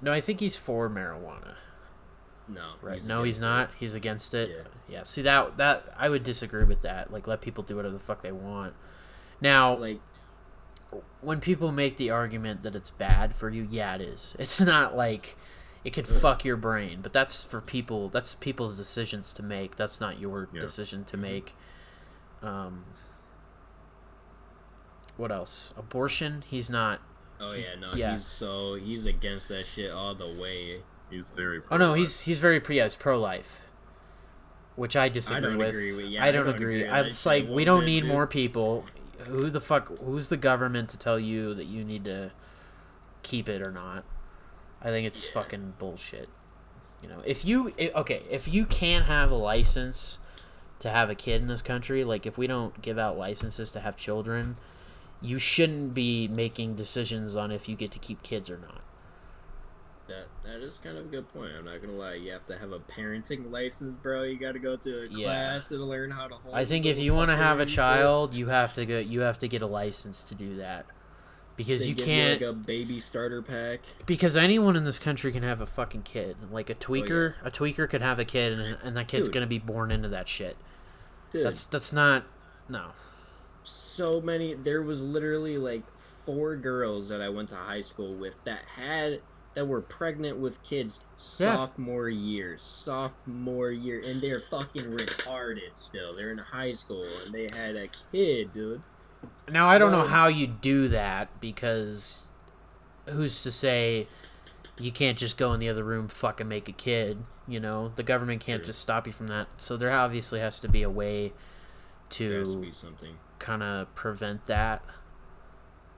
No, I think he's for marijuana. No. Right? No, he's against not. He's against it. Yeah. Yeah. See that I would disagree with that. Like, let people do whatever the fuck they want. Now, Like, when people make the argument that it's bad for you, yeah, it is. It's not like it could fuck your brain, but that's for people. That's people's decisions to make. That's not your decision to make. What else? Abortion? He's not. oh yeah, no, Yeah. he's against that shit all the way. He's very. Oh no, pro-life. he's very he's pro-life, which I I disagree don't with. agree with. Yeah, I don't agree. with that It's shit like one we don't bit, need dude. more people. Who the fuck? Who's the government to tell you that you need to keep it or not? I think it's fucking bullshit. You know, if you can't have a license to have a kid in this country, like if we don't give out licenses to have children, you shouldn't be making decisions on if you get to keep kids or not. That is kind of a good point. I'm not gonna lie. You have to have a parenting license, bro. You got to go to a class to learn how to hold. I think a if little you want to fucker have a and shit. child, you have to go. You have to get a license to do that, because They you give can't. like a baby starter pack. Because anyone in this country can have a fucking kid. Like a tweaker, a tweaker could have a kid, and that kid's Dude. gonna be born into that shit. Dude, That's not. No. so many. There was literally like 4 girls that I went to high school with that were pregnant with kids sophomore year, and they're fucking retarded still. They're in high school and they had a kid, dude. Now I don't know Well- how you do that, because who's to say you can't just go in the other room, fucking make a kid? You know, the government can't True. just stop you from that. So there obviously has to be a way There has to to be something. kind of prevent that.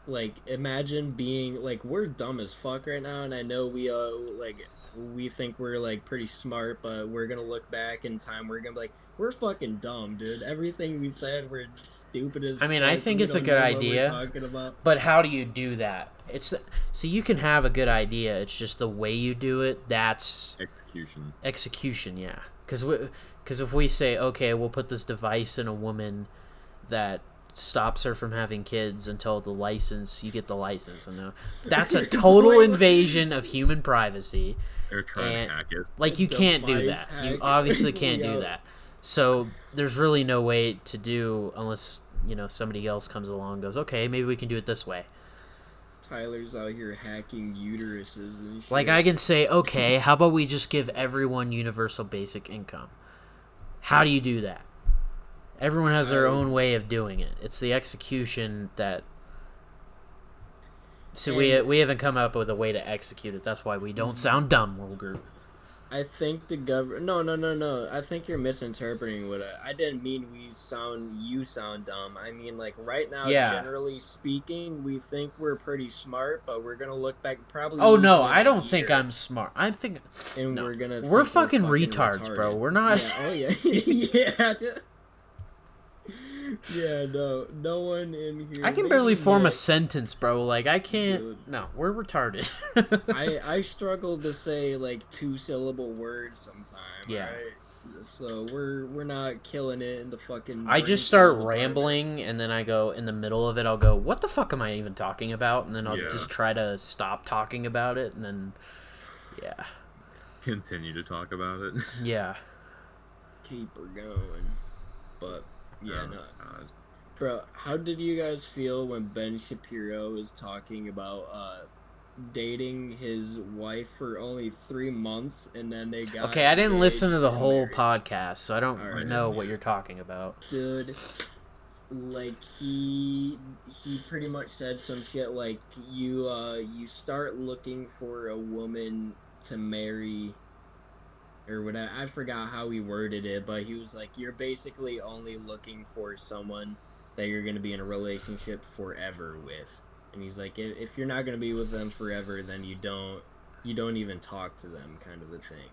Like, imagine being like, we're dumb as fuck right now, and I know we think we're like pretty smart, but we're gonna look back in time, we're gonna be like, we're fucking dumb, dude. Everything we said, we're stupid as I mean, fuck. I think We it's a don't good know what idea. we're talking about. But how do you do that? It's so you can have a good idea. It's just the way you do it. That's Execution. execution. Yeah, because if we say, okay, we'll put this device in a woman that stops her from having kids until you get the license, and that's a total invasion of human privacy. They're trying And- to hack it. Like, you can't do Device that. You hack. obviously can't Yo. do that. So there's really no way to do, unless somebody else comes along and goes, okay, maybe we can do it this way. Tyler's out here hacking uteruses and shit. Like, I can say, okay, how about we just give everyone universal basic income? How do you do that? Everyone has their own way of doing it. It's the execution that. So we haven't come up with a way to execute it. That's why we don't sound dumb, World Group. I think the government. No. I think you're misinterpreting what I didn't mean. You sound dumb. I mean, like, right now, Yeah. generally speaking, we think we're pretty smart, but we're gonna look back probably. Oh even no, in I a don't think year, I'm smart. I'm thinking And no. we're gonna. We're think fucking retards, bro. retarded. We're not. Yeah, oh yeah, yeah. Yeah, no one in here. I can maybe barely form a Nick. sentence, bro. Like, I can't. Dude. No, we're retarded. I struggle to say like 2-syllable words sometimes. Yeah. Right? So we're not killing it in the fucking. I just start rambling, and then I go in the middle of it. I'll go, "What the fuck am I even talking about?" And then I'll Yeah. just try to stop talking about it, and then, yeah, Continue to talk about it. yeah. Keep her going, but yeah, Oh, no, God. bro. How did you guys feel when Ben Shapiro was talking about dating his wife for only 3 months, and then they got Okay, I didn't listen to the engaged and whole married? podcast, so I don't Alright. know what you're talking about. Dude, like he pretty much said some shit like you start looking for a woman to marry or whatever. I forgot how he worded it, but he was like, you're basically only looking for someone that you're going to be in a relationship forever with. And he's like, if you're not going to be with them forever, then you don't even talk to them, kind of a thing,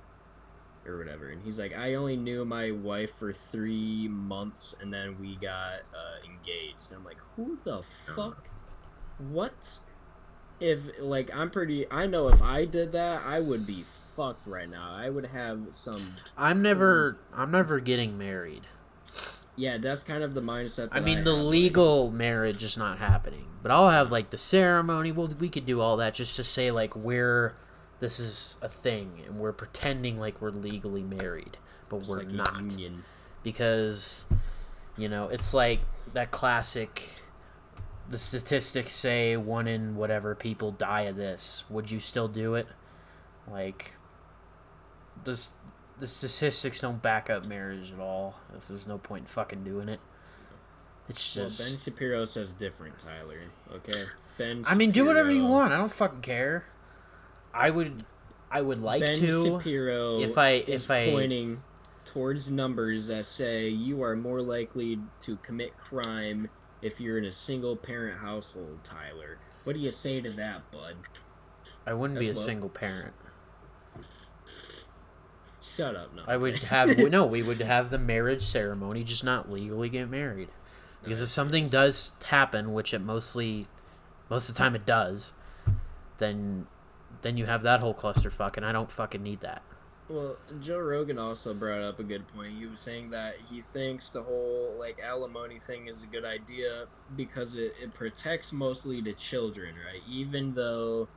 or whatever. And he's like, I only knew my wife for 3 months, and then we got engaged. And I'm like, who the fuck? What? If like I know if I did that, I would be fucked right now. I would have some. I'm never getting married. Yeah, that's kind of the mindset. I mean, the legal marriage is not happening, but I'll have like the ceremony. Well, we could do all that just to say like this is a thing and we're pretending like we're legally married, but we're like not. Union. Because, it's like that classic. The statistics say 1 in whatever people die of this. Would you still do it? Like, the statistics don't back up marriage at all. There's no point in fucking doing it. It's just... Well, Ben Shapiro says different, Tyler. Okay? Do whatever you want. I don't fucking care. I would like Ben to... Shapiro if I pointing towards numbers that say you are more likely to commit crime if you're in a single-parent household, Tyler. What do you say to that, bud? I wouldn't be a single parent. Shut up, no. I would have... No, we would have the marriage ceremony, just not legally get married. Because if something does happen, which it most of the time it does, then you have that whole clusterfuck, and I don't fucking need that. Well, Joe Rogan also brought up a good point. He was saying that he thinks the whole, alimony thing is a good idea because it protects mostly the children, right? Even though,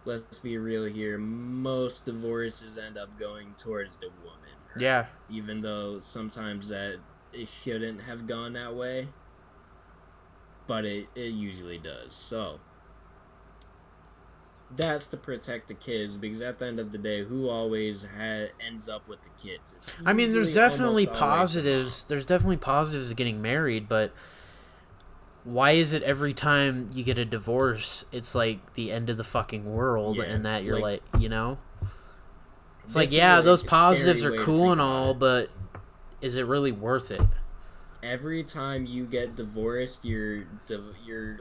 let's be real here, most divorces end up going towards the woman. Right? Yeah. Even though sometimes that it shouldn't have gone that way, but it usually does. So that's to protect the kids, because at the end of the day, who always ends up with the kids? There's definitely positives. There's definitely positives of getting married, but why is it every time you get a divorce, it's like the end of the fucking world, and that you're it's like, yeah, those positives are cool and all, but is it really worth it? Every time you get divorced, you're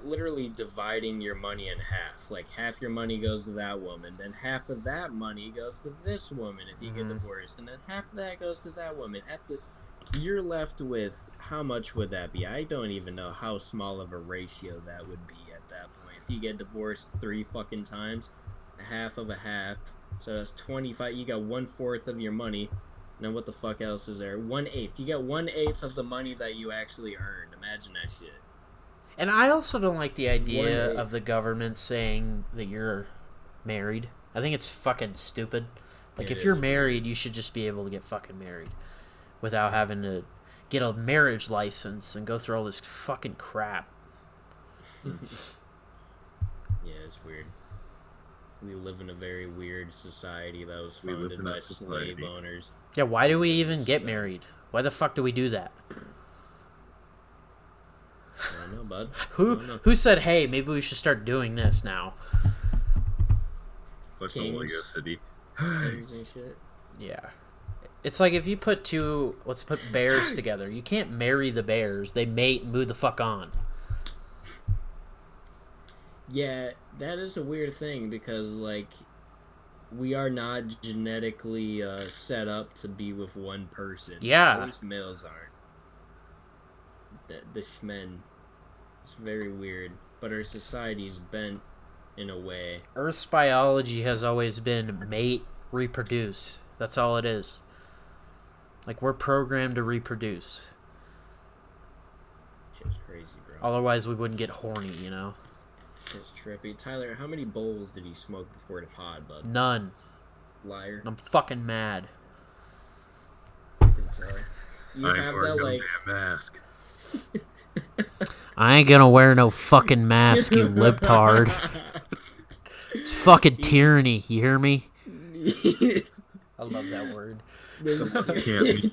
literally dividing your money in half. Like, half your money goes to that woman, then half of that money goes to this woman if you get divorced, and then half of that goes to that woman. You're left with, how much would that be? I don't even know how small of a ratio that would be at that point. If you get divorced 3 fucking times, half of a half, so that's 25. You got 1/4 of your money. Now what the fuck else is there? 1/8. You get 1/8 of the money that you actually earned. Imagine that shit. And I also don't like the idea of the government saying that you're married. I think it's fucking stupid. Like, if you're married, you should just be able to get fucking married without having to get a marriage license and go through all this fucking crap. Yeah, it's weird. We live in a very weird society that was founded by slave owners. Yeah, why do we even get married? Why the fuck do we do that? I don't know, bud. Who said, hey, maybe we should start doing this now? It's like the Lego City. Kings and shit. Yeah. It's like if you let's put bears together. You can't marry the bears. They mate and move the fuck on. Yeah, that is a weird thing because, we are not genetically set up to be with one person. Yeah. At least males aren't. The shmen. It's very weird. But our society's bent in a way. Earth's biology has always been mate, reproduce. That's all it is. Like, we're programmed to reproduce. Shit's crazy, bro. Otherwise, we wouldn't get horny, It's trippy. Tyler, how many bowls did he smoke before the pod, bud? None. Liar. I'm fucking mad. You have that, damn mask. I ain't gonna wear no fucking mask, you libtard. It's fucking tyranny, you hear me? I love that word. Tyranny?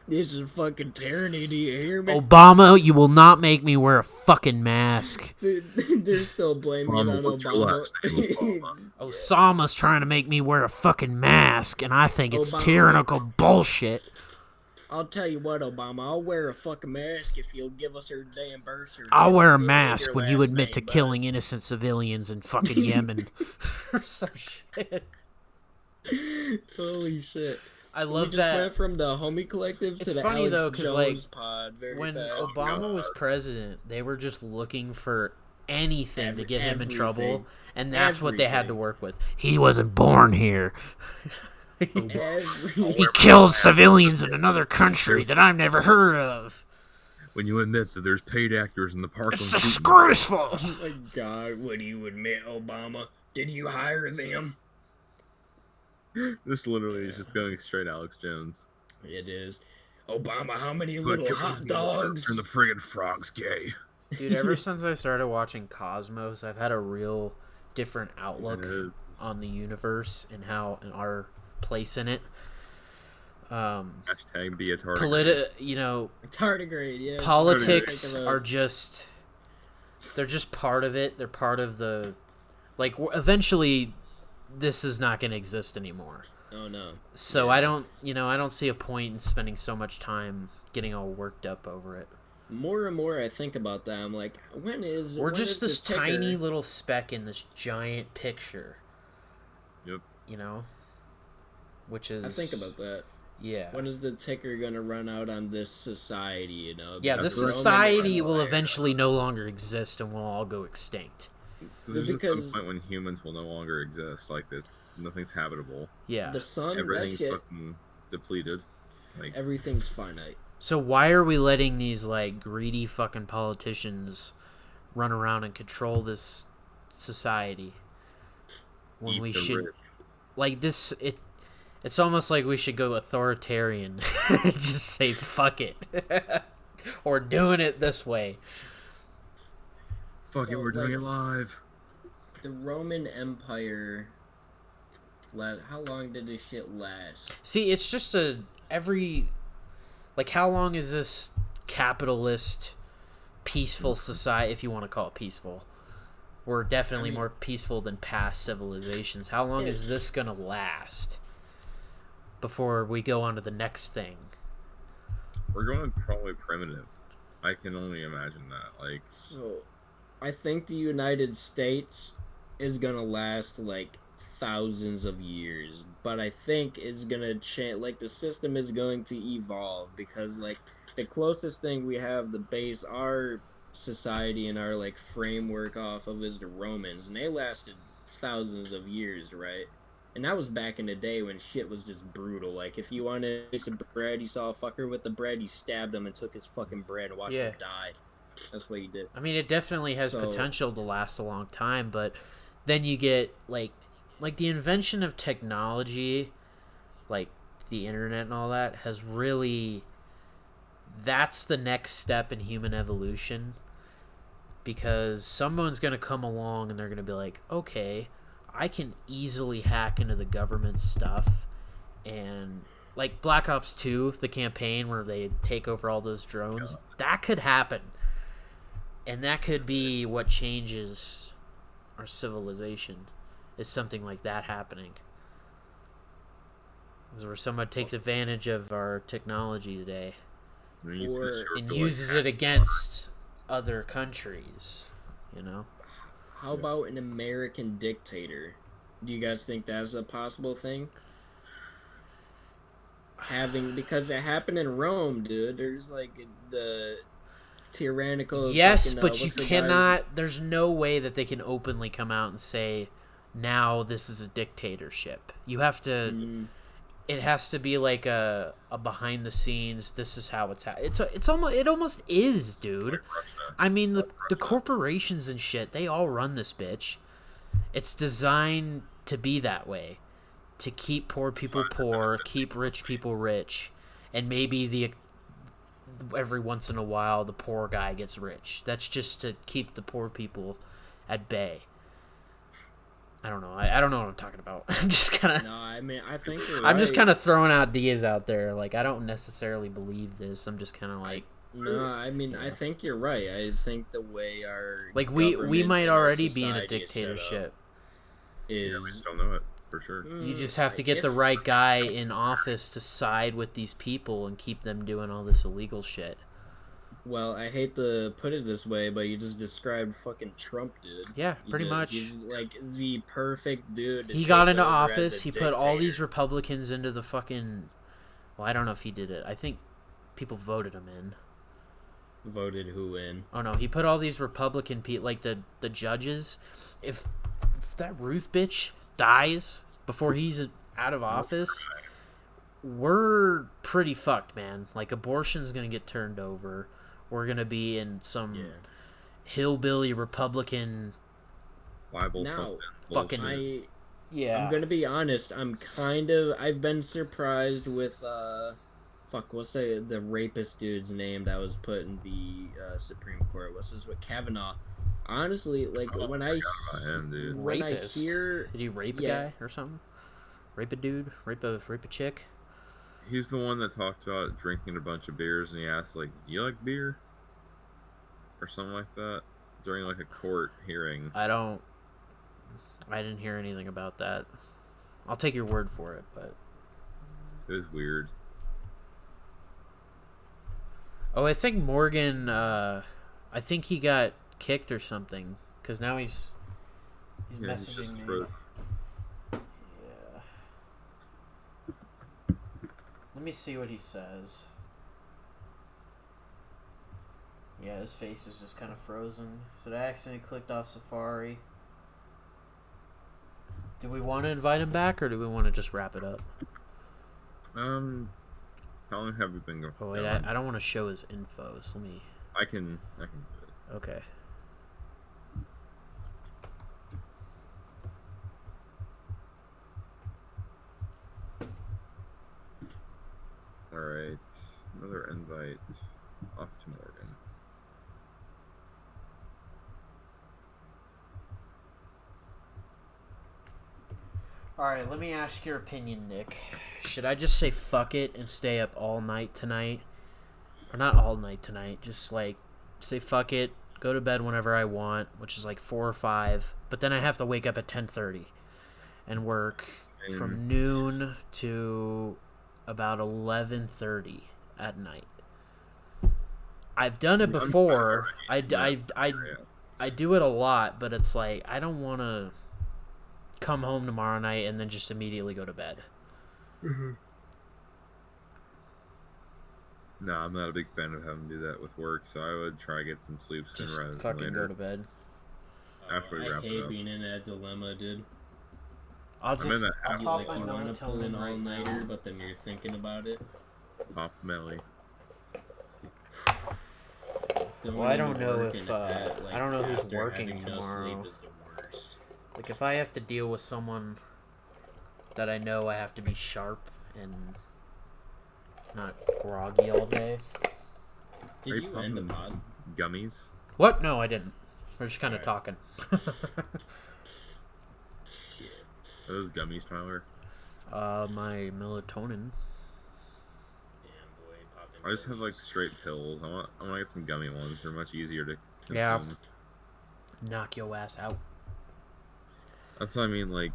This is fucking tyranny, do you hear me? Obama, you will not make me wear a fucking mask. They're still blaming it Obama, on what's your Obama. last name, Obama? Osama's trying to make me wear a fucking mask, and I think it's Obama. tyrannical bullshit. I'll tell you what, Obama, I'll wear a fucking mask if you'll give us her damn birth certificate. I'll wear a with mask your when you last admit to name, bud. killing innocent civilians in fucking Yemen. Or some shit. Holy shit. I We love just that. went from the homie collective It's to the funny, Alex though, 'cause, Jones like, pod very When fast. Obama was president, they were just looking for anything to get him in trouble, everything. and that's what they had to Everything. work with. He wasn't born here. Every He killed civilians in another country that I've never heard of. When you admit that there's paid actors in the Parkland It's shooting, disgraceful. Oh my god, what do you admit, Obama? Did you hire them? this literally is just going straight Alex Jones. It is. Obama, how many But little hot dogs? Turn the friggin' frogs gay. Dude, ever since I started watching Cosmos, I've had a real different outlook It is. on the universe and our place in it. Hashtag be a tardigrade. Tardigrade, yeah. Politics Tardigrade. are they're just part of it. They're part of eventually this is not going to exist anymore. Oh no. So Yeah. I don't see a point in spending so much time getting all worked up over it. More and more I think about that, I'm like, We're just this tiny little speck in this giant picture. Yep. Which is... I think about that. Yeah. When is the ticker gonna run out on this society, Yeah, Because this the Roman society will Empire- eventually no longer exist and we'll all go extinct. Because there's just some Because- point when humans will no longer exist. Like this, nothing's habitable. Yeah. The sun, that Everything's shit, fucking depleted. Like everything's finite. So why are we letting these greedy fucking politicians run around and control this society when eat we the should rich. it's almost like we should go authoritarian. Just say fuck it. Or doing it this way. Fuck it, So, we're doing it live. The Roman Empire. How long did this shit last? See, it's just how long is this capitalist peaceful society, if you want to call it peaceful? We're definitely more peaceful than past civilizations. How long is this gonna last before we go on to the next thing? We're going probably primitive. I can only imagine that. Like, So, I think the United States is gonna last thousands of years, but I think it's gonna change. The system is going to evolve because the closest thing we have to base our society and our framework off of is the Romans, and they lasted thousands of years, right? And that was back in the day when shit was just brutal. If you wanted a piece of bread, you saw a fucker with the bread, you stabbed him and took his fucking bread and watched him die. That's what you did. I mean, it definitely has potential to last a long time, but then you get like the invention of technology, like the internet and all that, has really, that's the next step in human evolution, because someone's going to come along and they're going to be like, okay, I can easily hack into the government stuff, and like Black Ops 2, the campaign where they take over all those drones, that could happen. And that could be what changes our civilization, is something like that happening. Is where someone takes advantage of our technology today and uses it against other countries, How about an American dictator? Do you guys think that's a possible thing? Because it happened in Rome, dude. There's the tyrannical. Yes, fucking, but you what's the cannot. guy's- There's no way that they can openly come out and say, "Now this is a dictatorship." You have to. It has to be like a behind the scenes. This is how it's it almost is, dude. I mean, the corporations and shit, they all run this bitch. It's designed to be that way, to keep poor people poor, keep rich people rich, and maybe every once in a while the poor guy gets rich. That's just to keep the poor people at bay. I don't know. I I don't know what I'm talking about. I'm just kind of. No, I mean, I think you're I'm just right. kind of throwing ideas out there. Like, I don't necessarily believe this. I'm just kind of like. No, I mean, I think you're right. I think the way our Like, we government might and our already be in a society is set up dictatorship. Yeah, we is just don't know it for sure. You just have to get the right guy in office to side with these people and keep them doing all this illegal shit. Well, I hate to put it this way, but you just described fucking Trump, dude. Yeah, pretty much. He's like the perfect dude. He got into over as a office. He put all these dictator. Republicans into the fucking. Well, I don't know if he did it. I think people voted him in. Voted who in? Oh no, he put all these Republican people, like the judges. If that Ruth bitch dies before he's out of office, we're pretty fucked, man. Like, abortion's gonna get turned over. We're gonna be in some hillbilly Republican. Bible Now, fucking. Yeah. I'm gonna be honest. I've been surprised with what's the rapist dude's name that was put in the Supreme Court? What Kavanaugh? Honestly, like when I him, dude. when Rapist. I hear Did he rape a guy or something? Rape a dude? Rape a chick? He's the one that talked about drinking a bunch of beers, and he asked, like, "You like beer?" or something like that during like a court hearing. I didn't hear anything about that. I'll take your word for it, but It was weird. oh, I think Morgan. I think he got kicked or something because now he's messaging me. Yeah. Let me see what he says. Yeah, his face is just kind of frozen. So I accidentally clicked off Safari. Do we want to invite him back, or do we want to just wrap it up? How long have we been going? Oh wait, I don't want to show his info. So let me. I can do it. Okay. All right, another invite off to Morgan. Alright, let me ask your opinion, Nick. Should I just say fuck it and stay up all night tonight? Or not all night tonight, just like say fuck it, go to bed whenever I want, which is like 4 or 5, but then I have to wake up at 10:30 and work from noon to about 11:30 at night. I've done it before. I do it a lot, but it's like I don't want to come home tomorrow night and then just immediately go to bed. Mm-hmm. No, I'm not a big fan of having to do that with work, so I would try to get some sleep sooner rather than fucking later. go to bed. After we wrap I it hate up. being in that dilemma, dude. I'll just I'll You pop my want to pull in melatonin right all-nighter, now. but then you're thinking about it. Pop Melly. Well, I don't know working if at that, like, I don't know who's after working having no tomorrow. sleep is the worst. Like if I have to deal with someone that I know I have to be sharp and not groggy all day. Did you end the pod? Gummies? What? No, I didn't. We're just kind of talking. Shit. Are those gummies, Tyler? My melatonin. Damn, boy, popping I just have gummies. like straight pills. I want to get some gummy ones. They're much easier to consume. Yeah. Knock your ass out. That's what I mean. Like,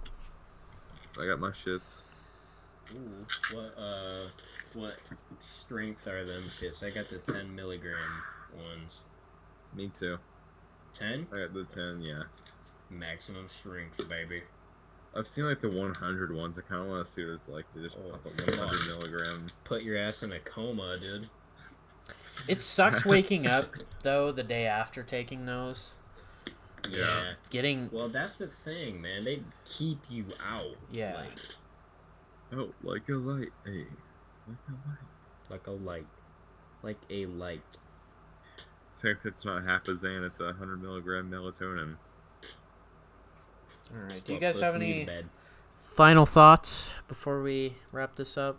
I got my shits. Ooh, what strength are them shits? I got the 10 milligram ones. Me too. 10? I got the 10. Yeah. Maximum strength, baby. I've seen like the 100 ones. I kind of want to see what it's like to just pop a 100 milligram. Put your ass in a coma, dude. It sucks waking up though the day after taking those. Yeah. Getting Well, that's the thing, man. They keep you out. Yeah. Oh, like a light. Hey, like a light. Like a light. Like a light. Except it's not half a Xan, it's 100 milligram melatonin. All right. Do you What guys have puts me to any bed. final thoughts before we wrap this up?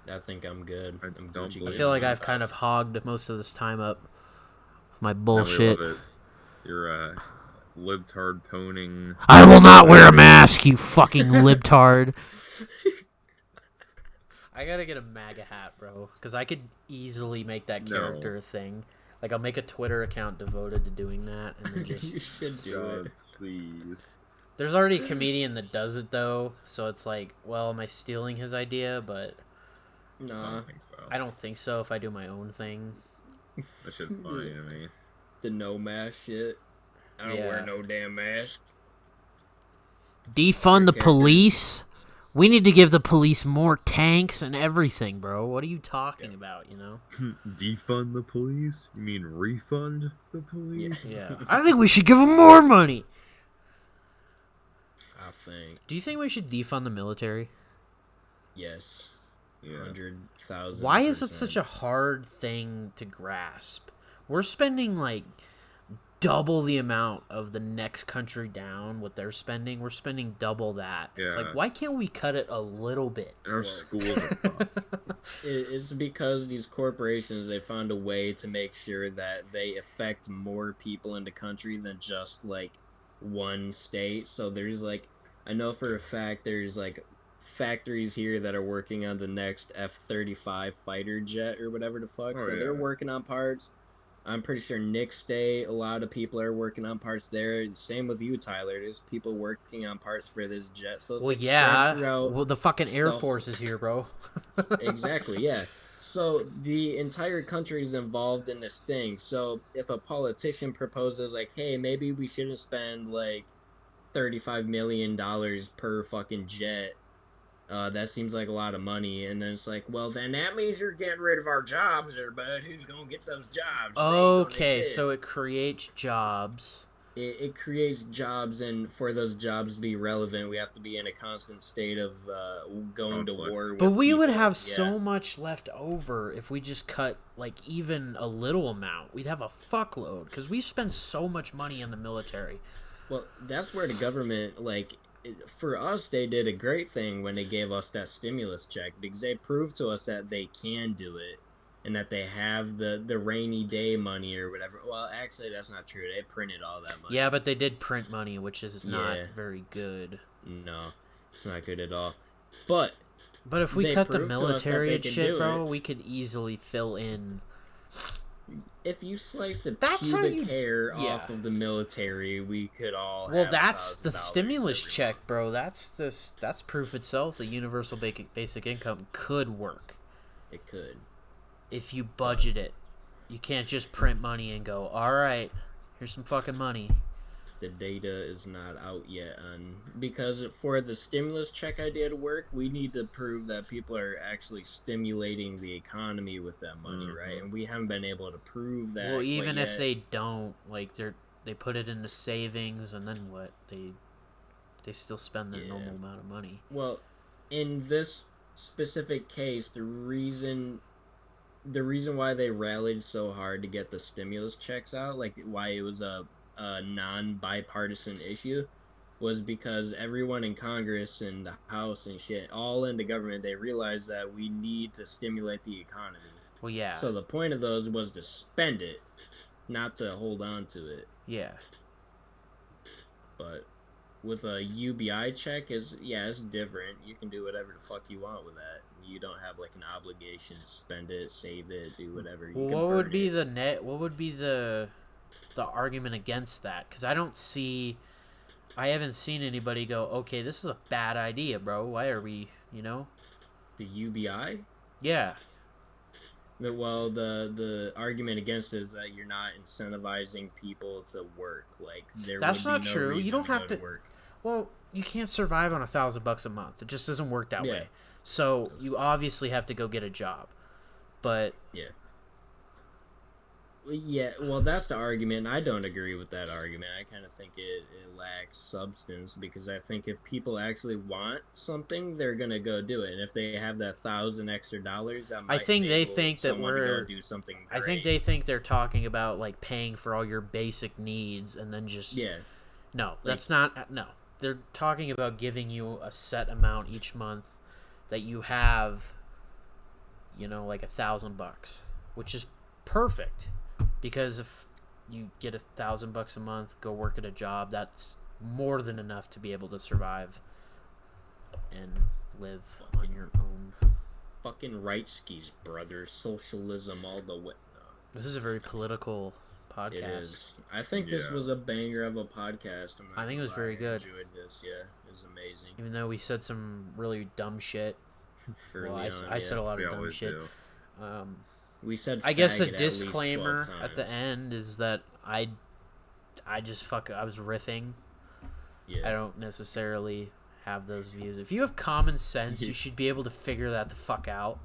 I think I'm good. I I'm don't Gucci. believe I feel like Yeah. I've kind of hogged most of this time up with my No, we bullshit. love it. You're libtard poning. I will not wear a mask, you fucking libtard. I gotta get a MAGA hat, bro, because I could easily make that character a thing. Like, I'll make a Twitter account devoted to doing that, and then just... You should do it. Please. There's already a comedian that does it, though, so it's like, well, am I stealing his idea? But... Nah. I don't think so. I don't think so if I do my own thing. That shit's funny to me. The no mask shit. I don't wear no damn mask. Defund the police? We need to give the police more tanks and everything, bro. What are you talking about, you know? Defund the police? You mean refund the police? Yeah. I think we should give them more money. I think. Do you think we should defund the military? Yes. Yeah. 100,000%. Why is it such a hard thing to grasp? We're spending, like, double the amount of the next country down, what they're spending. We're spending double that. Yeah. It's like, why can't we cut it a little bit? Our schools are fucked. It's because these corporations, they found a way to make sure that they affect more people in the country than just, like, one state. So there's, like, I know for a fact there's, like, factories here that are working on the next F-35 fighter jet or whatever the fuck. So they're working on parts. I'm pretty sure Nick State, a lot of people are working on parts there. Same with you, Tyler. There's people working on parts for this jet. So it's well, the fucking Air Force is here, bro. Exactly, yeah. So the entire country is involved in this thing. So if a politician proposes, like, hey, maybe we shouldn't spend, like, $35 million per fucking jet, that seems like a lot of money, and then it's like, well, then that means you're getting rid of our jobs there, bud. Who's gonna get those jobs? Okay, so it creates jobs. It creates jobs, and for those jobs to be relevant, we have to be in a constant state of going to war with But we people. would have so much left over if we just cut, like, even a little amount. We'd have a fuckload, because we spend so much money in the military. Well, that's where the government, like... For us, they did a great thing when they gave us that stimulus check, because they proved to us that they can do it and that they have the rainy day money or whatever. Well, actually, that's not true. They printed all that money. Yeah, but they did print money, which is not very good. No, it's not good at all. But if we cut the military and shit, bro, we could easily fill in. If you slice the pubic hair off of the military, we could all. Well, that's the stimulus check, bro. That's proof itself that universal basic income could work. It could. If you budget it, you can't just print money and go, all right, here's some fucking money. The data is not out yet because for the stimulus check idea to work, we need to prove that people are actually stimulating the economy with that money, right? And we haven't been able to prove that. Well, even if they don't, like, they put it into savings, and then what? They still spend their normal amount of money. Well, in this specific case, the reason why they rallied so hard to get the stimulus checks out, like why it was a non-bipartisan issue, was because everyone in Congress and the House and shit, all in the government, they realized that we need to stimulate the economy. Well, yeah. So the point of those was to spend it, not to hold on to it. Yeah. But with a UBI check, it's different. You can do whatever the fuck you want with that. You don't have, like, an obligation to spend it, save it, do whatever. What would be the argument against that? Because I haven't seen anybody go, okay, this is a bad idea, bro. Why are we, the UBI? Yeah. Well, the argument against it is that you're not incentivizing people to work. Like, that's not true. Reason you don't have to work. Well, you can't survive on $1,000 a month. It just doesn't work that way. So you obviously have to go get a job. But yeah, well, that's the argument. I don't agree with that argument. I kind of think it lacks substance, because I think if people actually want something, they're gonna go do it. And if they have that $1,000 extra, that might I think they enable think that someone to go do something great. I think they think they're talking about, like, paying for all your basic needs and then just No, that's not. No, they're talking about giving you a set amount each month that you have, like $1,000, which is perfect. Because if you get $1,000 a month, go work at a job. That's more than enough to be able to survive and live on your own. Fucking right skis, brother. Socialism all the way. No. This is a very political podcast. It is. I think this was a banger of a podcast. I think it was very good. I enjoyed this. Yeah, it was amazing. Even though we said some really dumb shit. I said a lot of dumb shit. We said. I guess a disclaimer at the end is that I was riffing. Yeah. I don't necessarily have those views. If you have common sense, you should be able to figure that the fuck out.